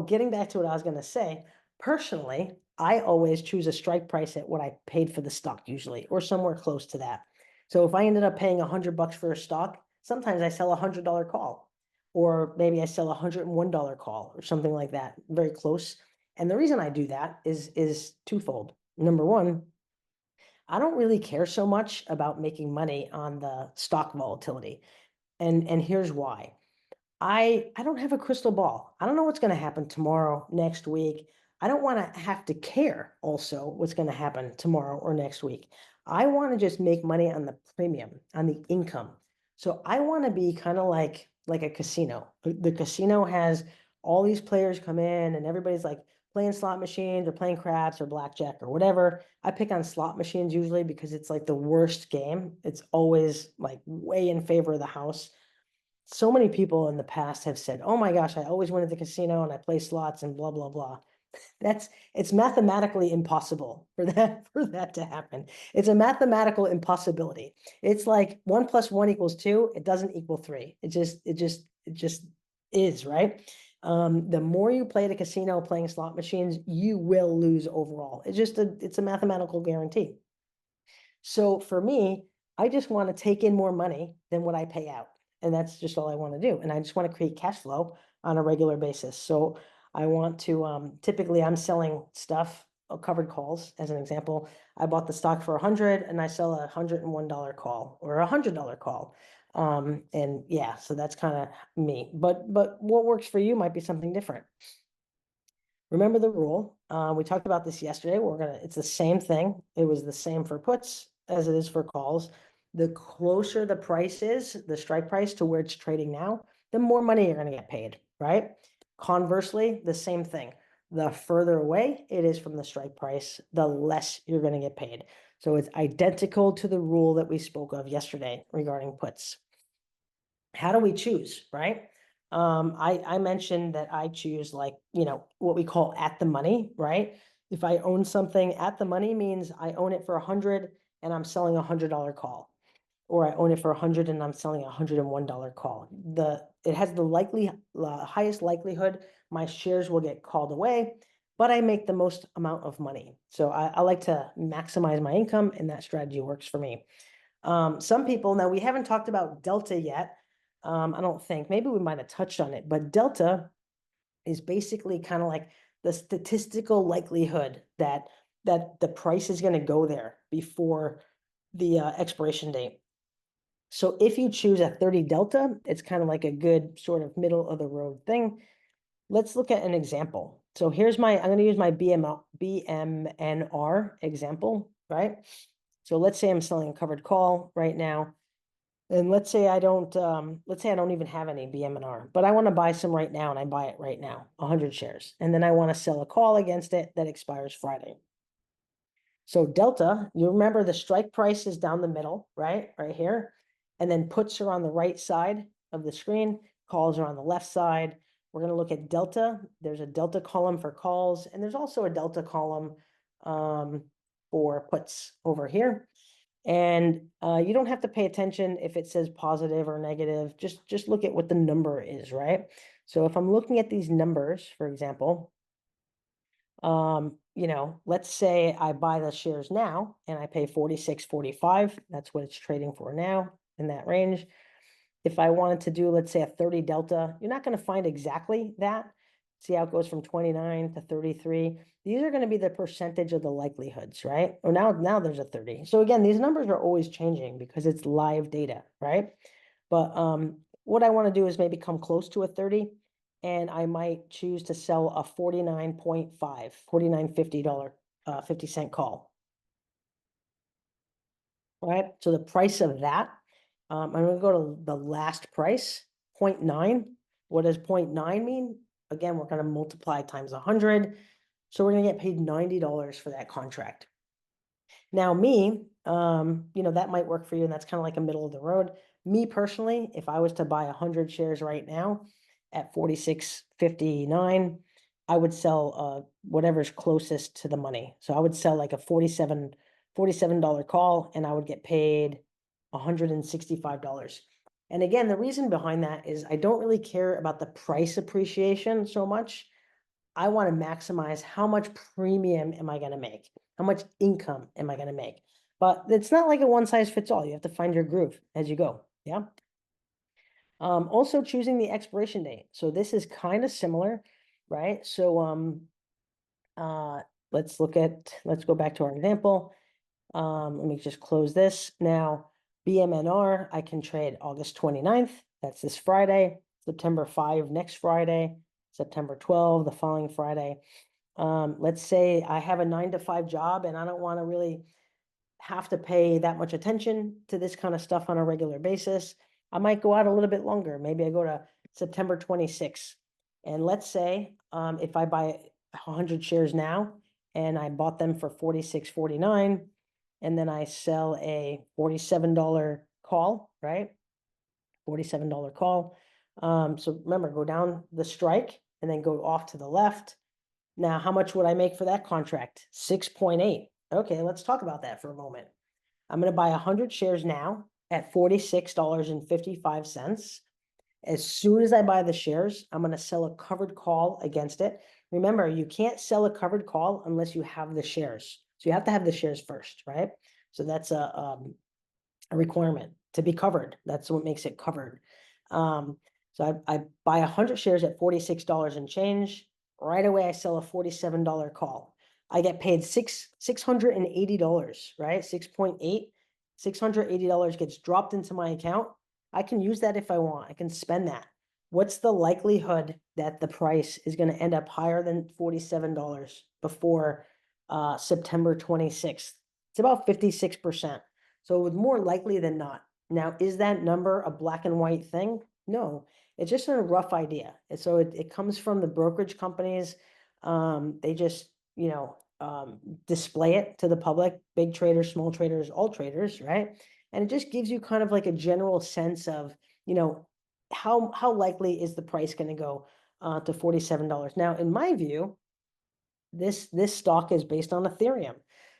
Getting back to what I was going to say, personally, I always choose a strike price at what I paid for the stock usually, or somewhere close to that. So if I ended up paying $100 for a stock, sometimes I sell $100 call, or maybe I sell $101 call or something like that, very close. And the reason I do that is twofold. Number one, I don't really care so much about making money on the stock volatility. And here's why. I don't have a crystal ball. I don't know what's going to happen tomorrow, next week. I don't want to have to care also what's going to happen tomorrow or next week. I want to just make money on the premium, on the income. So I want to be kind of like a casino. The casino has all these players come in and everybody's like playing slot machines or playing craps or blackjack or whatever. I pick on slot machines usually because it's like the worst game. It's always like way in favor of the house. So many people in the past have said, "Oh my gosh, I always win at the casino and I play slots and blah blah blah." It's mathematically impossible for that to happen. It's a mathematical impossibility. It's like 1 + 1 = 2. It doesn't equal 3. It just is, right? The more you play at a casino playing slot machines, you will lose overall. It's a mathematical guarantee. So for me, I just want to take in more money than what I pay out. And that's just all I want to do. And I just want to create cash flow on a regular basis. So I want to, typically I'm selling stuff, covered calls as an example. I bought the stock for 100 and I sell $101 call or $100 call. And yeah, so that's kind of me, but what works for you might be something different. Remember the rule. We talked about this yesterday. It's the same thing. It was the same for puts as it is for calls. The closer the price is, the strike price to where it's trading now, the more money you're going to get paid, right? Conversely, the same thing. The further away it is from the strike price, the less you're going to get paid. So it's identical to the rule that we spoke of yesterday regarding puts. How do we choose, right? I mentioned that I choose like, what we call at the money, right? If I own something at the money means I own it for 100 and I'm selling $100 call, or I own it for 100 and I'm selling $101 call. It has the highest likelihood my shares will get called away, but I make the most amount of money. So I like to maximize my income, and that strategy works for me. Some people, now we haven't talked about delta yet. I don't think, maybe we might have touched on it, but delta is basically kind of like the statistical likelihood that the price is going to go there before the expiration date. So if you choose a 30 delta, it's kind of like a good sort of middle of the road thing. Let's look at an example. So I'm going to use my BMNR example, right? So let's say I'm selling a covered call right now. And let's say I don't even have any BMNR, but I want to buy some right now, and I buy it right now, 100 shares. And then I want to sell a call against it that expires Friday. So delta, you remember the strike price is down the middle, right? Right here. And then puts are on the right side of the screen, calls are on the left side. We're going to look at delta. There's a delta column for calls, and there's also a delta column for puts over here. And you don't have to pay attention if it says positive or negative. Just look at what the number is, right? So if I'm looking at these numbers, for example, let's say I buy the shares now and I pay 46.45. That's what it's trading for now in that range. If I wanted to do, let's say, a 30 delta, you're not going to find exactly that. See how it goes from 29 to 33. These are going to be the percentage of the likelihoods, right? Or now there's a 30. So again, these numbers are always changing because it's live data, right? But what I want to do is maybe come close to a 30, and I might choose to sell a 49.5, $49.50, 50-cent call. Right? So the price of that, I'm going to go to the last price, 0.9. What does 0.9 mean? Again, we're going to multiply times 100. So we're going to get paid $90 for that contract. Now me, that might work for you, and that's kind of like a middle of the road. Me personally, if I was to buy 100 shares right now at 46.59, I would sell whatever's closest to the money. So I would sell like a $47 call, and I would get paid $165. And again, the reason behind that is I don't really care about the price appreciation so much. I want to maximize how much premium am I going to make? How much income am I going to make? But it's not like a one size fits all. You have to find your groove as you go. Yeah. Also choosing the expiration date. So this is kind of similar, right? So let's go back to our example. Let me just close this. Now, BMNR, I can trade August 29th. That's this Friday, September 5 next Friday, September 12 the following Friday. Let's say I have a 9-to-5 job and I don't want to really have to pay that much attention to this kind of stuff on a regular basis. I might go out a little bit longer. Maybe I go to September 26th. And let's say if I buy 100 shares now and I bought them for 46.49, and then I sell a $47 call, right? $47 call. So remember, go down the strike and then go off to the left. Now, how much would I make for that contract? 6.8. Okay, let's talk about that for a moment. I'm going to buy 100 shares now at $46.55. As soon as I buy the shares, I'm going to sell a covered call against it. Remember, you can't sell a covered call unless you have the shares. So you have to have the shares first, right? So that's a requirement to be covered. That's what makes it covered. So I buy 100 shares at $46 and change. Right away, I sell a $47 call. I get paid $680, right? 6.8, $680 gets dropped into my account. I can use that if I want. I can spend that. What's the likelihood that the price is going to end up higher than $47 before September 26th? It's about 56%. So it was more likely than not. Now, is that number a black and white thing? No, it's just a rough idea. And so it comes from the brokerage companies. They just, display it to the public, big traders, small traders, all traders, right? And it just gives you kind of like a general sense of, how likely is the price going to go to $47. Now, in my view, this stock is based on Ethereum.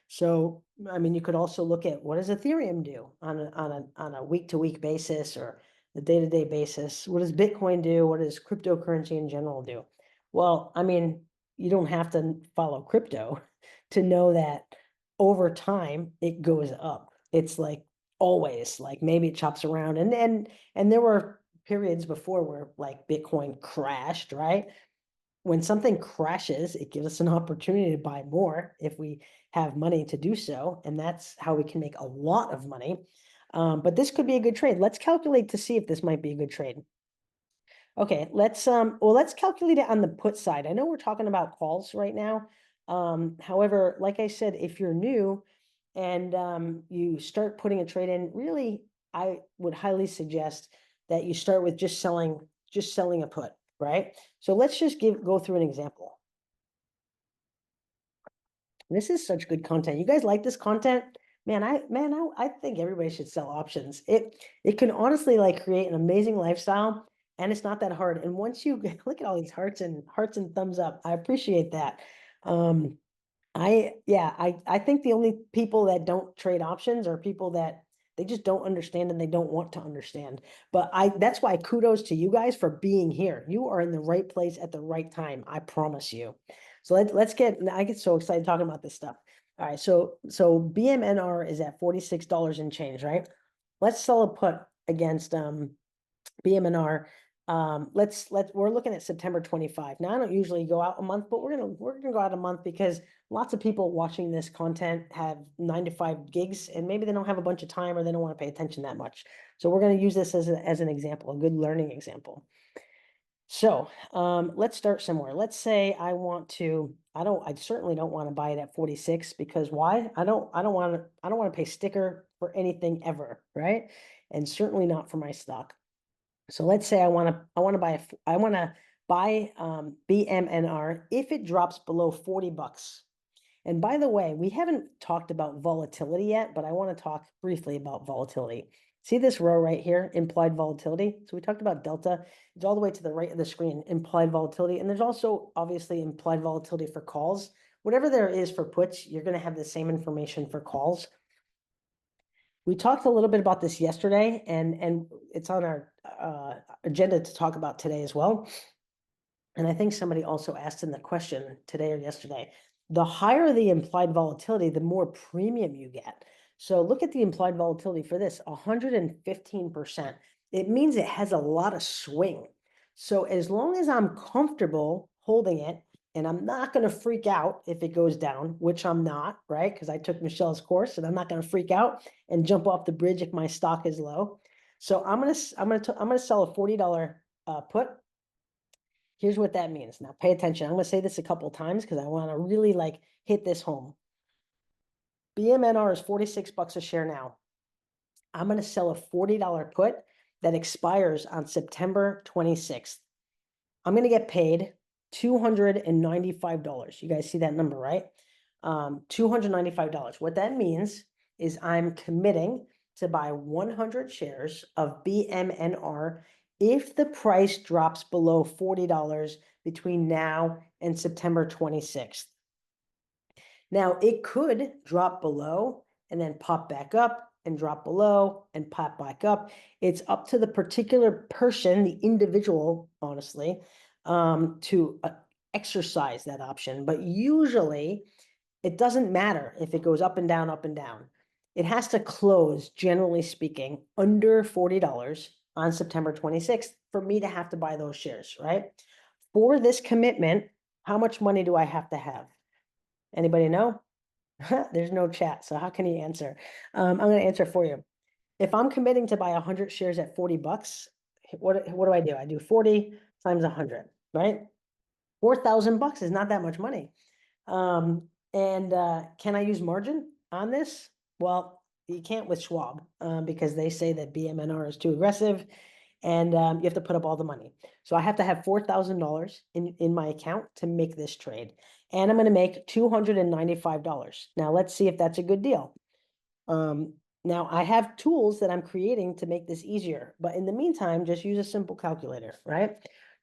So, I mean, you could also look at what does Ethereum do on a week-to-week basis or the day-to-day basis? What does Bitcoin do? What does cryptocurrency in general do? Well, I mean, you don't have to follow crypto to know that over time it goes up. It's like always, like maybe it chops around and there were periods before where like Bitcoin crashed, right? When something crashes, it gives us an opportunity to buy more if we have money to do so. And that's how we can make a lot of money. But this could be a good trade. Let's calculate to see if this might be a good trade. Okay, let's calculate it on the put side. I know we're talking about calls right now. However, like I said, if you're new and you start putting a trade in, really, I would highly suggest that you start with just selling a put, right? So let's just go through an example. This is such good content. You guys like this content? Man, I think everybody should sell options. It can honestly like create an amazing lifestyle, and it's not that hard. And once you look at all these hearts and thumbs up, I appreciate that. I think the only people that don't trade options are people that they just don't understand and they don't want to understand. But that's why kudos to you guys for being here. You are in the right place at the right time. I promise you. So I get so excited talking about this stuff. All right, so BMNR is at $46 and change, right? Let's sell a put against BMNR. We're looking at September 25. Now I don't usually go out a month, but we're gonna go out a month because lots of people watching this content have 9 to 5 gigs and maybe they don't have a bunch of time or they don't want to pay attention that much. So we're going to use this as an example, a good learning example. So let's start somewhere. Let's say I certainly don't want to buy it at 46 because why? I don't want to pay sticker for anything ever, right? And certainly not for my stock. So let's say I want to buy BMNR if it drops below 40 bucks. And by the way, we haven't talked about volatility yet, but I want to talk briefly about volatility. See this row right here, implied volatility? So we talked about delta. It's all the way to the right of the screen, implied volatility. And there's also obviously implied volatility for calls. Whatever there is for puts, you're going to have the same information for calls. We talked a little bit about this yesterday, and it's on our agenda to talk about today as well. And I think somebody also asked in the question today or yesterday, the higher the implied volatility, the more premium you get. So look at the implied volatility for this, 115%. It means it has a lot of swing. So as long as I'm comfortable holding it, and I'm not going to freak out if it goes down, which I'm not, right? Because I took Michelle's course and I'm not going to freak out and jump off the bridge if my stock is low. So I'm going to sell a $40 put. Here's what that means. Now pay attention. I'm going to say this a couple of times because I want to really like hit this home. BMNR is 46 bucks a share now. I'm going to sell a $40 put that expires on September 26th. I'm going to get paid $295. You guys see that number, right? $295. What that means is I'm committing to buy 100 shares of BMNR if the price drops below $40 between now and September 26th. Now, it could drop below and then pop back up and drop below and pop back up. It's up to the particular person, the individual, honestly, to exercise that option. But usually, it doesn't matter if it goes up and down, up and down. it has to close, generally speaking, under $40 on September 26th for me to have to buy those shares, right? For this commitment, how much money do I have to have? Anybody know? There's no chat, so how can you answer? I'm going to answer for you. If I'm committing to buy 100 shares at $40, what do? I do 40 times 100, right? $4,000 is not that much money. And can I use margin on this? Well, you can't with Schwab because they say that BMNR is too aggressive and you have to put up all the money. So I have to have $4,000 in my account to make this trade. And I'm going to make $295. Now let's see if that's a good deal. Now I have tools that I'm creating to make this easier, but in the meantime, just use a simple calculator, right?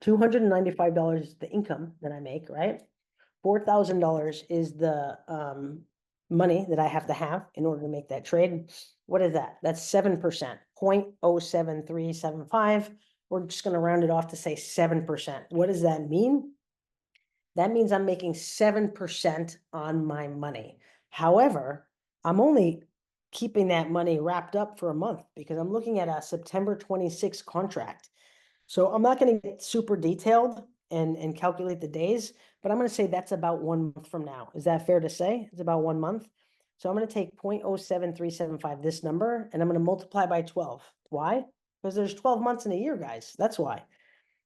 $295 is the income that I make, right? $4,000 is the money that I have to have in order to make that trade. What is that? That's 7%, 0.07375. We're just going to round it off to say 7%. What does that mean? That means I'm making 7% on my money. However, I'm only keeping that money wrapped up for a month because I'm looking at a September 26th contract. So I'm not going to get super detailed and calculate the days, but I'm going to say that's about 1 month from now. Is that fair to say? It's about 1 month. So I'm going to take 0.07375, this number, and I'm going to multiply by 12. Why? Because there's 12 months in a year, guys. That's why.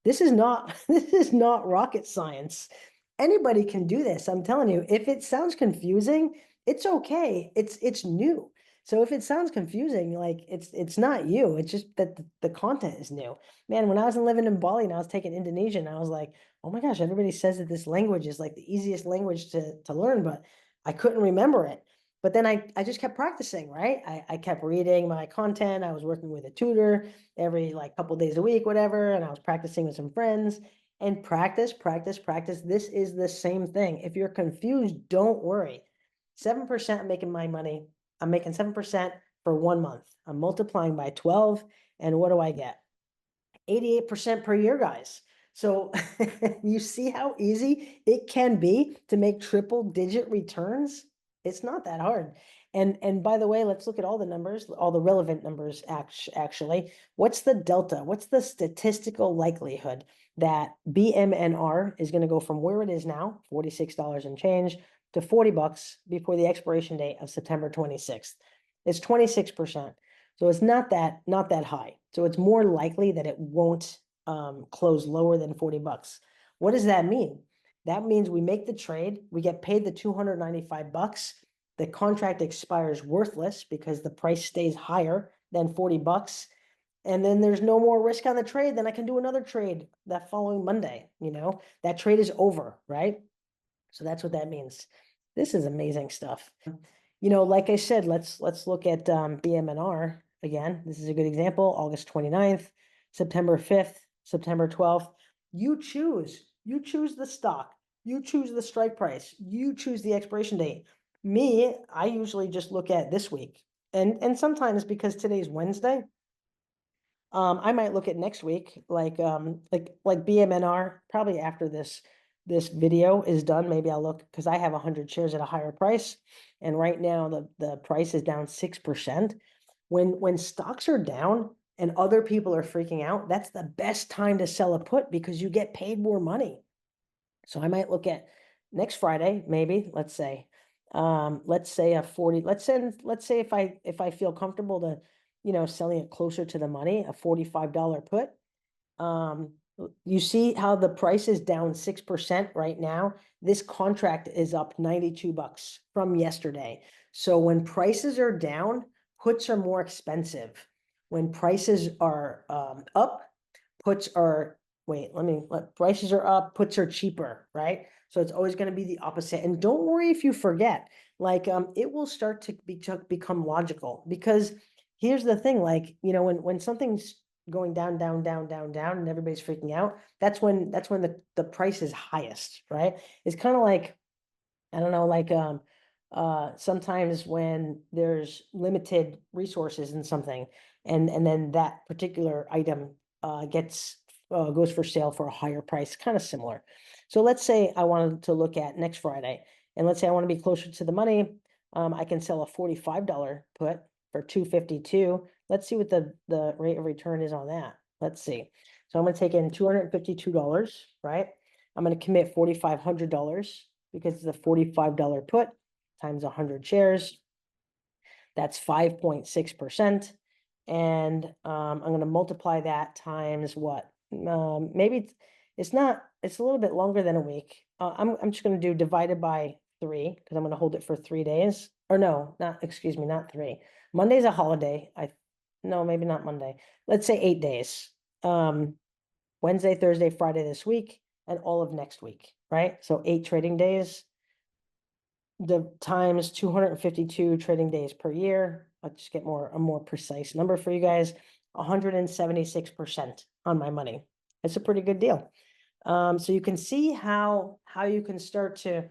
This is not rocket science. Anybody can do this. I'm telling you, if it sounds confusing, it's okay. It's new. So if it sounds confusing, like it's not you. It's just that the content is new. Man, when I was living in Bali and I was taking Indonesian, I was like, oh my gosh, everybody says that this language is like the easiest language to learn, but I couldn't remember it. But then I just kept practicing, right? I kept reading my content. I was working with a tutor every like couple days a week, whatever, and I was practicing with some friends. And practice, practice, practice. This is the same thing. If you're confused, don't worry. 7% I'm making my money. I'm making 7% for 1 month. I'm multiplying by 12. And what do I get? 88% per year, guys. So you see how easy it can be to make triple digit returns? It's not that hard. And by the way, let's look at all the numbers, all the relevant numbers actually. What's the delta? What's the statistical likelihood that BMNR is going to go from where it is now, $46 and change, to $40 before the expiration date of September 26th? It's 26%. So it's not that high. So it's more likely that it won't close lower than $40. What does that mean? That means we make the trade, we get paid the $295. The contract expires worthless because the price stays higher than $40. And then there's no more risk on the trade. Then I can do another trade that following Monday. That trade is over, right? So that's what that means. This is amazing stuff. Like I said, let's look at BMNR again. This is a good example. August 29th, September 5th, September 12th. You choose the stock. You choose the strike price. You choose the expiration date. Me, I usually just look at this week. And sometimes because today's Wednesday, I might look at next week, like BMNR, probably after this video is done. Maybe I'll look because I have 100 shares at a higher price, and right now the price is down 6%. When stocks are down and other people are freaking out, that's the best time to sell a put because you get paid more money. So I might look at next Friday, maybe, let's say a 40, let's say if I feel comfortable to, selling it closer to the money, a $45 put. You see how the price is down 6% right now. This contract is up $92 from yesterday. So when prices are down, puts are more expensive. When prices are up, puts are prices are up, puts are cheaper, right? So it's always going to be the opposite. And don't worry if you forget, like it will start to become logical, because here's the thing, like, when something's going down, down, down, down, down, and everybody's freaking out, that's when the price is highest, right? It's kind of like, I don't know, like sometimes when there's limited resources in something, and then that particular item goes for sale for a higher price, kind of similar. So let's say I wanted to look at next Friday, and let's say I want to be closer to the money. I can sell a $45 put for 252. Let's see what the rate of return is on that. Let's see. So I'm going to take in $252, right? I'm going to commit $4,500 because it's a $45 put times 100 shares. That's 5.6%. And I'm going to multiply that times what? Maybe it's not, it's a little bit longer than a week. I'm just going to do divided by 3 because I'm going to hold it for 3 days. Or no, not, excuse me, not 3. Monday's a holiday. No, maybe not Monday. Let's say 8 days. Wednesday, Thursday, Friday this week, and all of next week, right? So 8 trading days. The times 252 trading days per year. I'll just get a more precise number for you guys. 176% on my money. It's a pretty good deal. So you can see how you can start to,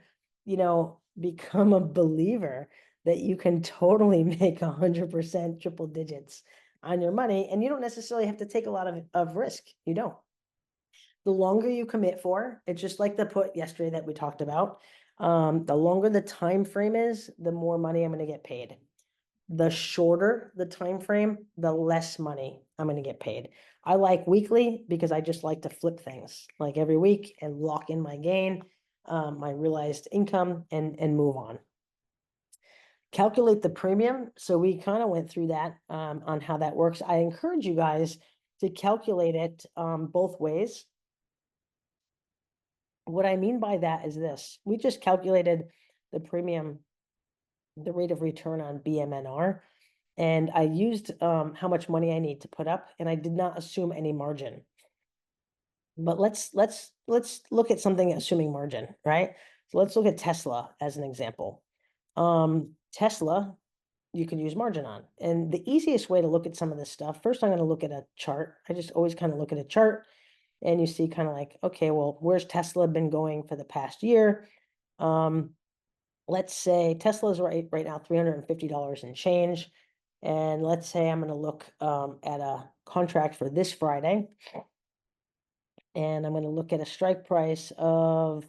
become a believer that you can totally make 100% triple digits on your money, and you don't necessarily have to take a lot of risk. You don't. The longer you commit for, it's just like the put yesterday that we talked about. The longer the time frame is, the more money I'm going to get paid. The shorter the time frame, the less money I'm going to get paid. I like weekly because I just like to flip things like every week and lock in my gain, my realized income, and move on. Calculate the premium. So we kind of went through that on how that works. I encourage you guys to calculate it both ways. What I mean by that is this. We just calculated the premium, the rate of return on BMNR, and I used how much money I need to put up, and I did not assume any margin. But let's look at something assuming margin, right? So let's look at Tesla as an example. Tesla, you can use margin on. And the easiest way to look at some of this stuff, first I'm going to look at a chart. I just always kind of look at a chart. And you see kind of like, okay, well, where's Tesla been going for the past year? Let's say Tesla's right now $350 and change. And let's say I'm going to look at a contract for this Friday. And I'm going to look at a strike price of,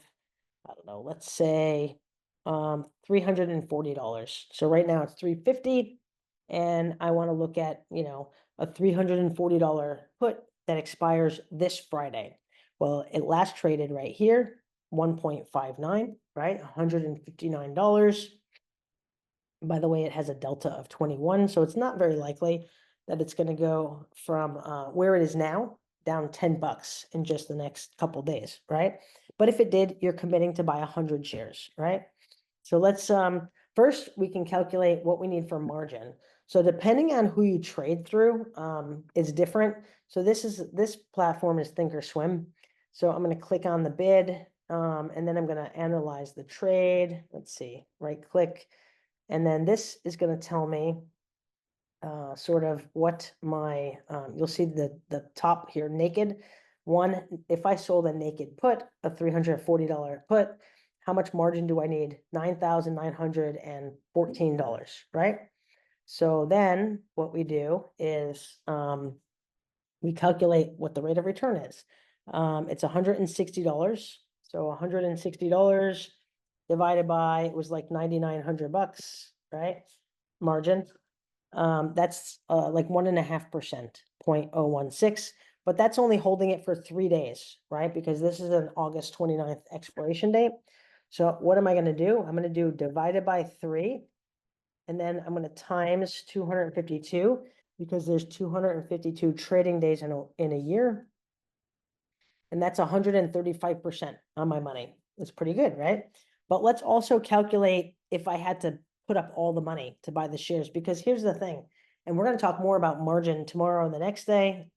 I don't know, let's say $340. So right now it's $350. And I want to look at, a $340 put that expires this Friday. Well, it last traded right here, 1.59, right? $159. By the way, it has a delta of 21, so it's not very likely that it's going to go from where it is now down $10 in just the next couple days, right? But if it did, you're committing to buy 100 shares, right? So let's first we can calculate what we need for margin. So depending on who you trade through, is different. So this platform is Thinkorswim. So I'm going to click on the bid, and then I'm going to analyze the trade. Let's see, right click, and then this is going to tell me sort of what my you'll see the top here, naked one. If I sold a naked put, a $340 put, how much margin do I need? $9,914, right? So then what we do is we calculate what the rate of return is. It's $160. So $160 divided by, it was like $9,900, right? Margin. That's like 1.5%, 0.016, but that's only holding it for 3 days, right? Because this is an August 29th expiration date. So what am I going to do? I'm going to do divided by 3, and then I'm going to times 252 because there's 252 trading days in a year. And that's 135% on my money. It's pretty good, right? But let's also calculate if I had to put up all the money to buy the shares, because here's the thing, and we're going to talk more about margin tomorrow and the next day,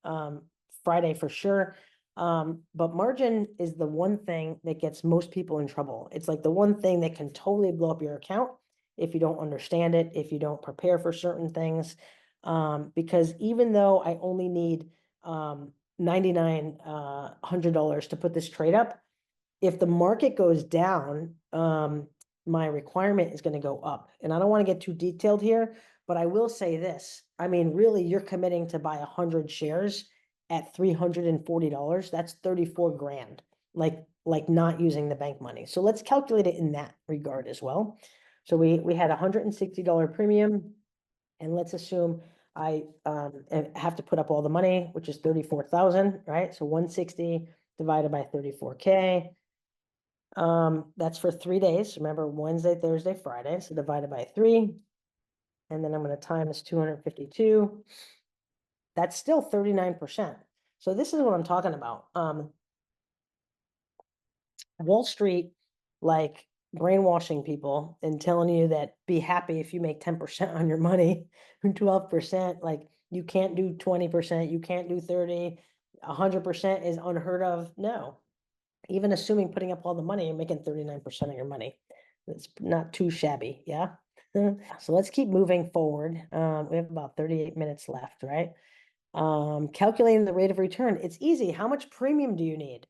Friday for sure. But margin is the one thing that gets most people in trouble. It's like the one thing that can totally blow up your account if you don't understand it, if you don't prepare for certain things. Because even though I only need $9,900 to put this trade up, if the market goes down, my requirement is going to go up. And I don't want to get too detailed here, but I will say this. I mean, really, you're committing to buy 100 shares at $340. That's 34 grand, like not using the bank money. So let's calculate it in that regard as well. So we had $160 premium, and let's assume I have to put up all the money, which is 34,000, right? So 160 divided by 34K. That's for 3 days. Remember, Wednesday, Thursday, Friday. So divided by 3. And then I'm going to times 252. That's still 39%. So this is what I'm talking about. Wall Street, like brainwashing people and telling you that be happy if you make 10% on your money, 12%, like you can't do 20%, you can't do 30, 100% is unheard of. No, even assuming putting up all the money and making 39% of your money. It's not too shabby, yeah? So let's keep moving forward. We have about 38 minutes left, right? Calculating the rate of return. It's easy. How much premium do you need?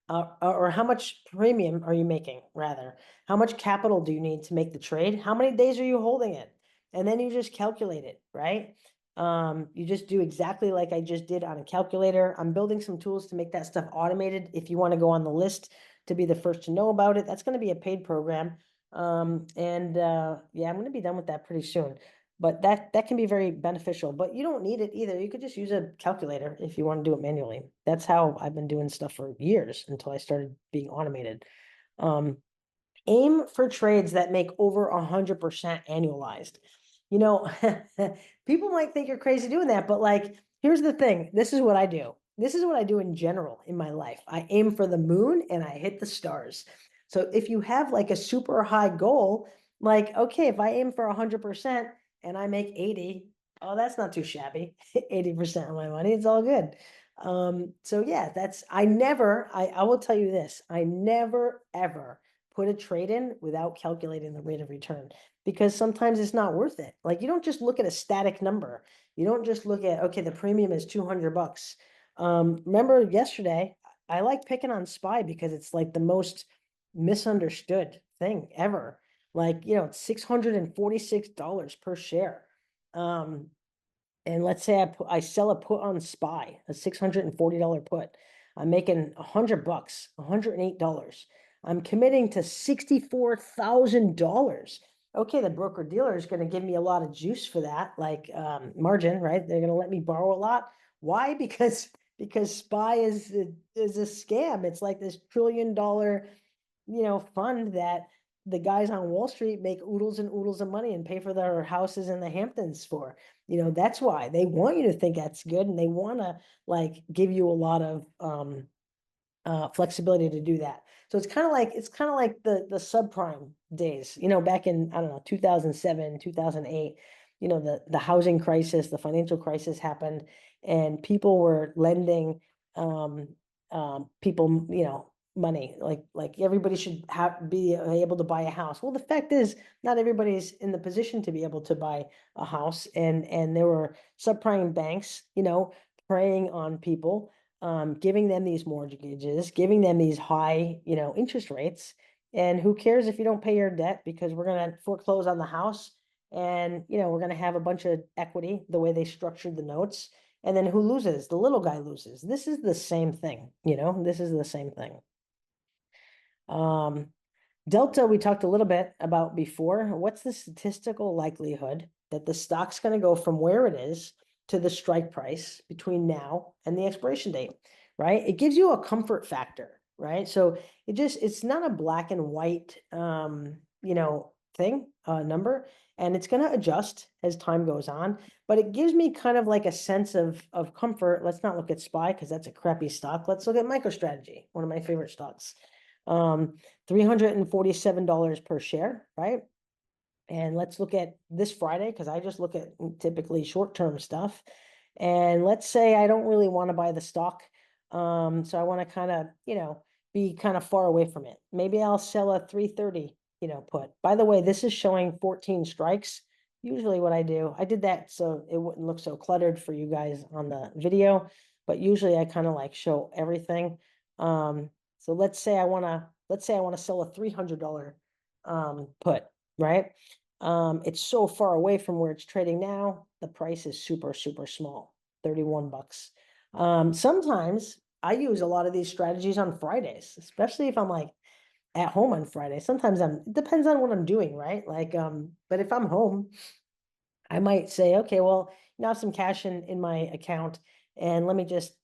Or how much premium are you making, rather? How much capital do you need to make the trade? How many days are you holding it? And then you just calculate it, right? You just do exactly like I just did on a calculator. I'm building some tools to make that stuff automated. If you want to go on the list to be the first to know about it, that's going to be a paid program. Yeah, I'm going to be done with that pretty soon. But that can be very beneficial, but you don't need it either. You could just use a calculator if you want to do it manually. That's how I've been doing stuff for years until I started being automated. Aim for trades that make over 100% annualized. You know, people might think you're crazy doing that, but like, here's the thing. This is what I do. This is what I do in general in my life. I aim for the moon and I hit the stars. So if you have like a super high goal, like, okay, if I aim for 100% and I make 80, oh, that's not too shabby. 80% of my money, it's all good. So yeah, I will tell you this, I never ever put a trade in without calculating the rate of return, because sometimes it's not worth it. Like you don't just look at a static number. You don't just look at, okay, the premium is 200 bucks. Remember yesterday, I like picking on SPY because it's like the most misunderstood thing ever. Like, it's $646 per share. And let's say I sell a put on SPY, a $640 put. I'm making $100, $108. I'm committing to $64,000. Okay, the broker dealer is going to give me a lot of juice for that, like margin, right? They're going to let me borrow a lot. Why? Because SPY is a scam. It's like this $1 trillion, fund that the guys on Wall Street make oodles and oodles of money and pay for their houses in the Hamptons for. That's why they want you to think that's good, and they want to like give you a lot of flexibility to do that. So it's kind of like the subprime days, back in, I don't know, 2007, 2008, the housing crisis, the financial crisis happened, and people were lending people, money, like everybody should be able to buy a house. Well, the fact is not everybody's in the position to be able to buy a house, and there were subprime banks, preying on people, giving them these mortgages, giving them these high, interest rates. And who cares if you don't pay your debt, because we're going to foreclose on the house, and, we're going to have a bunch of equity the way they structured the notes. And then who loses? The little guy loses. This is the same thing, this is the same thing. Delta, we talked a little bit about before. What's the statistical likelihood that the stock's going to go from where it is to the strike price between now and the expiration date, right? It gives you a comfort factor, right? So it's not a black and white, thing, number, and it's going to adjust as time goes on, but it gives me kind of like a sense of comfort. Let's not look at SPY because that's a crappy stock. Let's look at MicroStrategy, one of my favorite stocks. $347 per share, right? And let's look at this Friday, because I just look at typically short-term stuff. And let's say I don't really want to buy the stock. So I want to kind of, be kind of far away from it. Maybe I'll sell a 330, put. By the way, this is showing 14 strikes. Usually what I do, I did that so it wouldn't look so cluttered for you guys on the video, but usually I kind of like show everything. So let's say I want to sell a $300 put, right? It's so far away from where it's trading now. The price is super, super small, 31 bucks. Sometimes I use a lot of these strategies on Fridays, especially if I'm like, at home on Friday. Sometimes it depends on what I'm doing, right? Like, but if I'm home, I might say, okay, well, now I have some cash in my account, and let me just,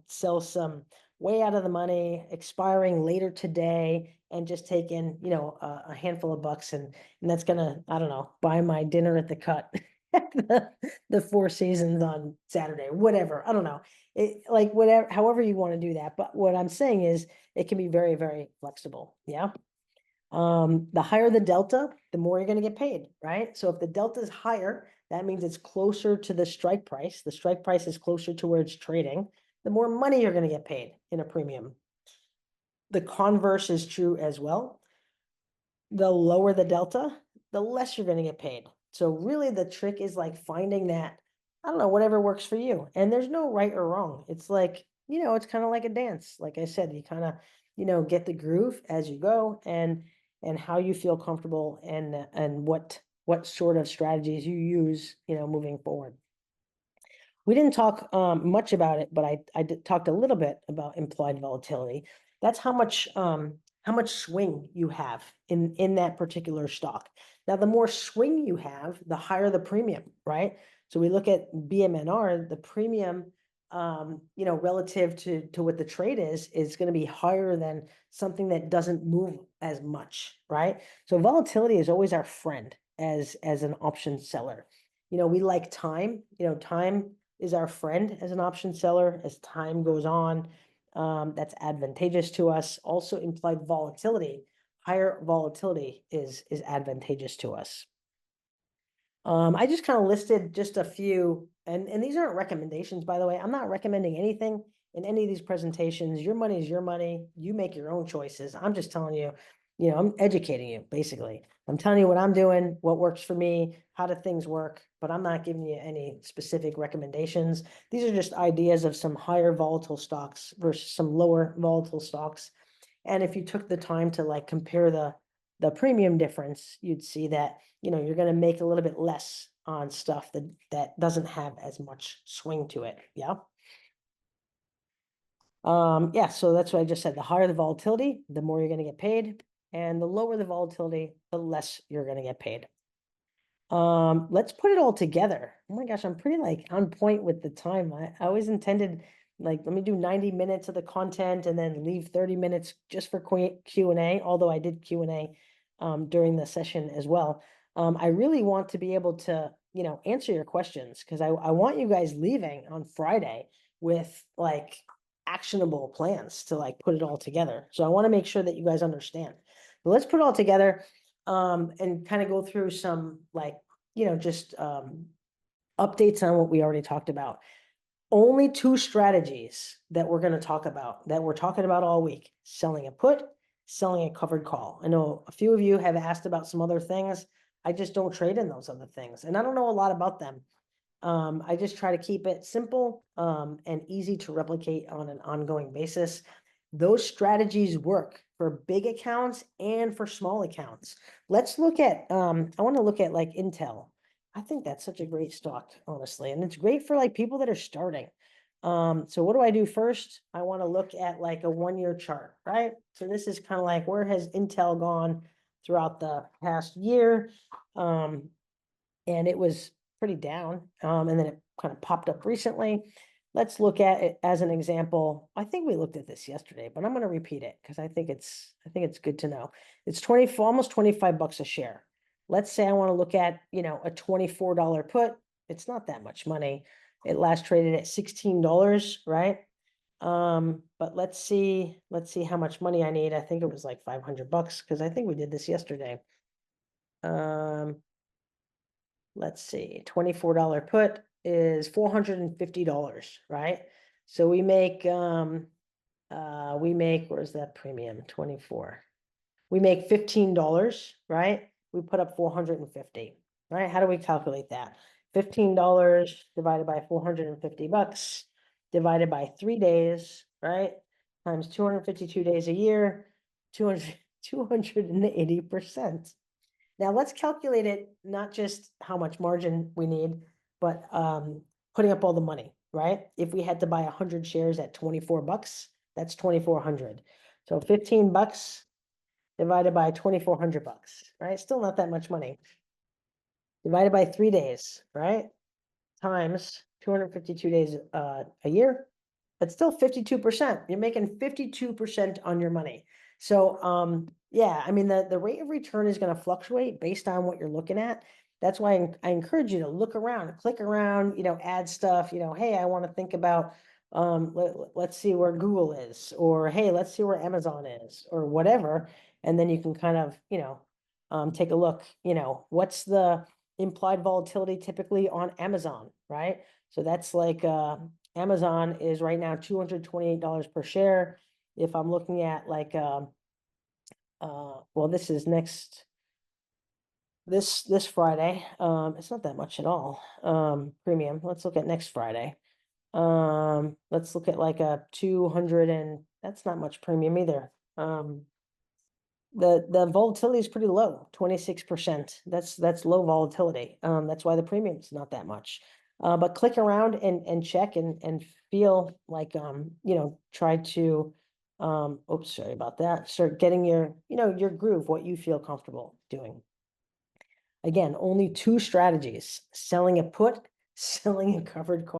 sell some way out of the money, expiring later today, and just take in, a handful of bucks, and that's gonna, I don't know, buy my dinner at the cut, the Four Seasons on Saturday, whatever. I don't know. It like whatever, however you want to do that. But what I'm saying is it can be very, very flexible. Yeah. The higher the delta, the more you're going to get paid, right? So if the delta is higher, that means it's closer to the strike price. The strike price is closer to where it's trading. The more money you're going to get paid in a premium. The converse is true as well. The lower the delta, the less you're going to get paid. So really the trick is like finding that, I don't know, whatever works for you. And there's no right or wrong. It's like, it's kind of like a dance. Like I said, you kind of, get the groove as you go, and how you feel comfortable, and what sort of strategies you use, moving forward. We didn't talk much about it, but I talked a little bit about implied volatility. That's how much swing you have in that particular stock. Now, the more swing you have, the higher the premium, right? So we look at BMNR, the premium, relative to what the trade is going to be higher than something that doesn't move as much, right? So volatility is always our friend as an option seller. We like time. Time is our friend as an option seller as time goes on. That's advantageous to us. Also implied volatility. Higher volatility is advantageous to us. I just kind of listed just a few, and these aren't recommendations, by the way. I'm not recommending anything in any of these presentations. Your money is your money. You make your own choices. I'm just telling you, I'm educating you, basically. I'm telling you what I'm doing, what works for me, how do things work, but I'm not giving you any specific recommendations. These are just ideas of some higher volatile stocks versus some lower volatile stocks. And if you took the time to like compare the premium difference, you'd see that, you're going to make a little bit less on stuff that doesn't have as much swing to it. Yeah. Yeah, so that's what I just said. The higher the volatility, the more you're going to get paid. And the lower the volatility, the less you're going to get paid. Let's put it all together. Oh my gosh, I'm pretty like on point with the time. I always intended like, let me do 90 minutes of the content and then leave 30 minutes just for Q&A, although I did Q&A during the session as well. I really want to be able to, answer your questions, because I want you guys leaving on Friday with like actionable plans to like put it all together. So I want to make sure that you guys understand. But let's put it all together and kind of go through some like, just updates on what we already talked about. Only two strategies that we're going to talk about, that we're talking about all week: selling a put, selling a covered call. I know a few of you have asked about some other things. I just don't trade in those other things, and I don't know a lot about them. I just try to keep it simple and easy to replicate on an ongoing basis. Those strategies work for big accounts and for small accounts. Let's look at, I want to look at like Intel. I think that's such a great stock, honestly. And it's great for like people that are starting. So what do I do first? I want to look at like a 1-year chart, right? So this is kind of like, where has Intel gone throughout the past year? And it was pretty down. And then it kind of popped up recently. Let's look at it as an example. I think we looked at this yesterday, but I'm going to repeat it because I think it's good to know. It's 24, almost 25 bucks a share. Let's say I want to look at, a $24 put. It's not that much money. It last traded at $16, right? But let's see how much money I need. I think it was like 500 bucks, because I think we did this yesterday. Let's see, $24 put is $450, right? So we make, where's that premium? 24. We make $15, right? We put up 450, right? How do we calculate that? $15 divided by 450 bucks, divided by 3 days, right? Times 252 days a year, 280%. Now let's calculate it, not just how much margin we need, but putting up all the money, right? If we had to buy 100 shares at 24 bucks, that's 2,400. So 15 bucks divided by 2,400 bucks, right? Still not that much money. Divided by 3 days, right? Times 252 days a year. That's still 52%. You're making 52% on your money. So yeah, I mean the rate of return is going to fluctuate based on what you're looking at. That's why I encourage you to look around, click around, add stuff, hey, I want to think about let's see where Google is, or hey, let's see where Amazon is, or whatever. And then you can kind of, take a look, what's the implied volatility typically on Amazon, right? So that's like Amazon is right now $228 per share. If I'm looking at like well, this is this Friday. It's not that much at all. Premium. Let's look at next Friday. Let's look at like a 200, and that's not much premium either. The volatility is pretty low, 26%. That's low volatility. That's why the premium is not that much. But click around and check and feel like try to oops, sorry about that. Start getting your groove, what you feel comfortable doing. Again, only two strategies: selling a put, selling a covered call.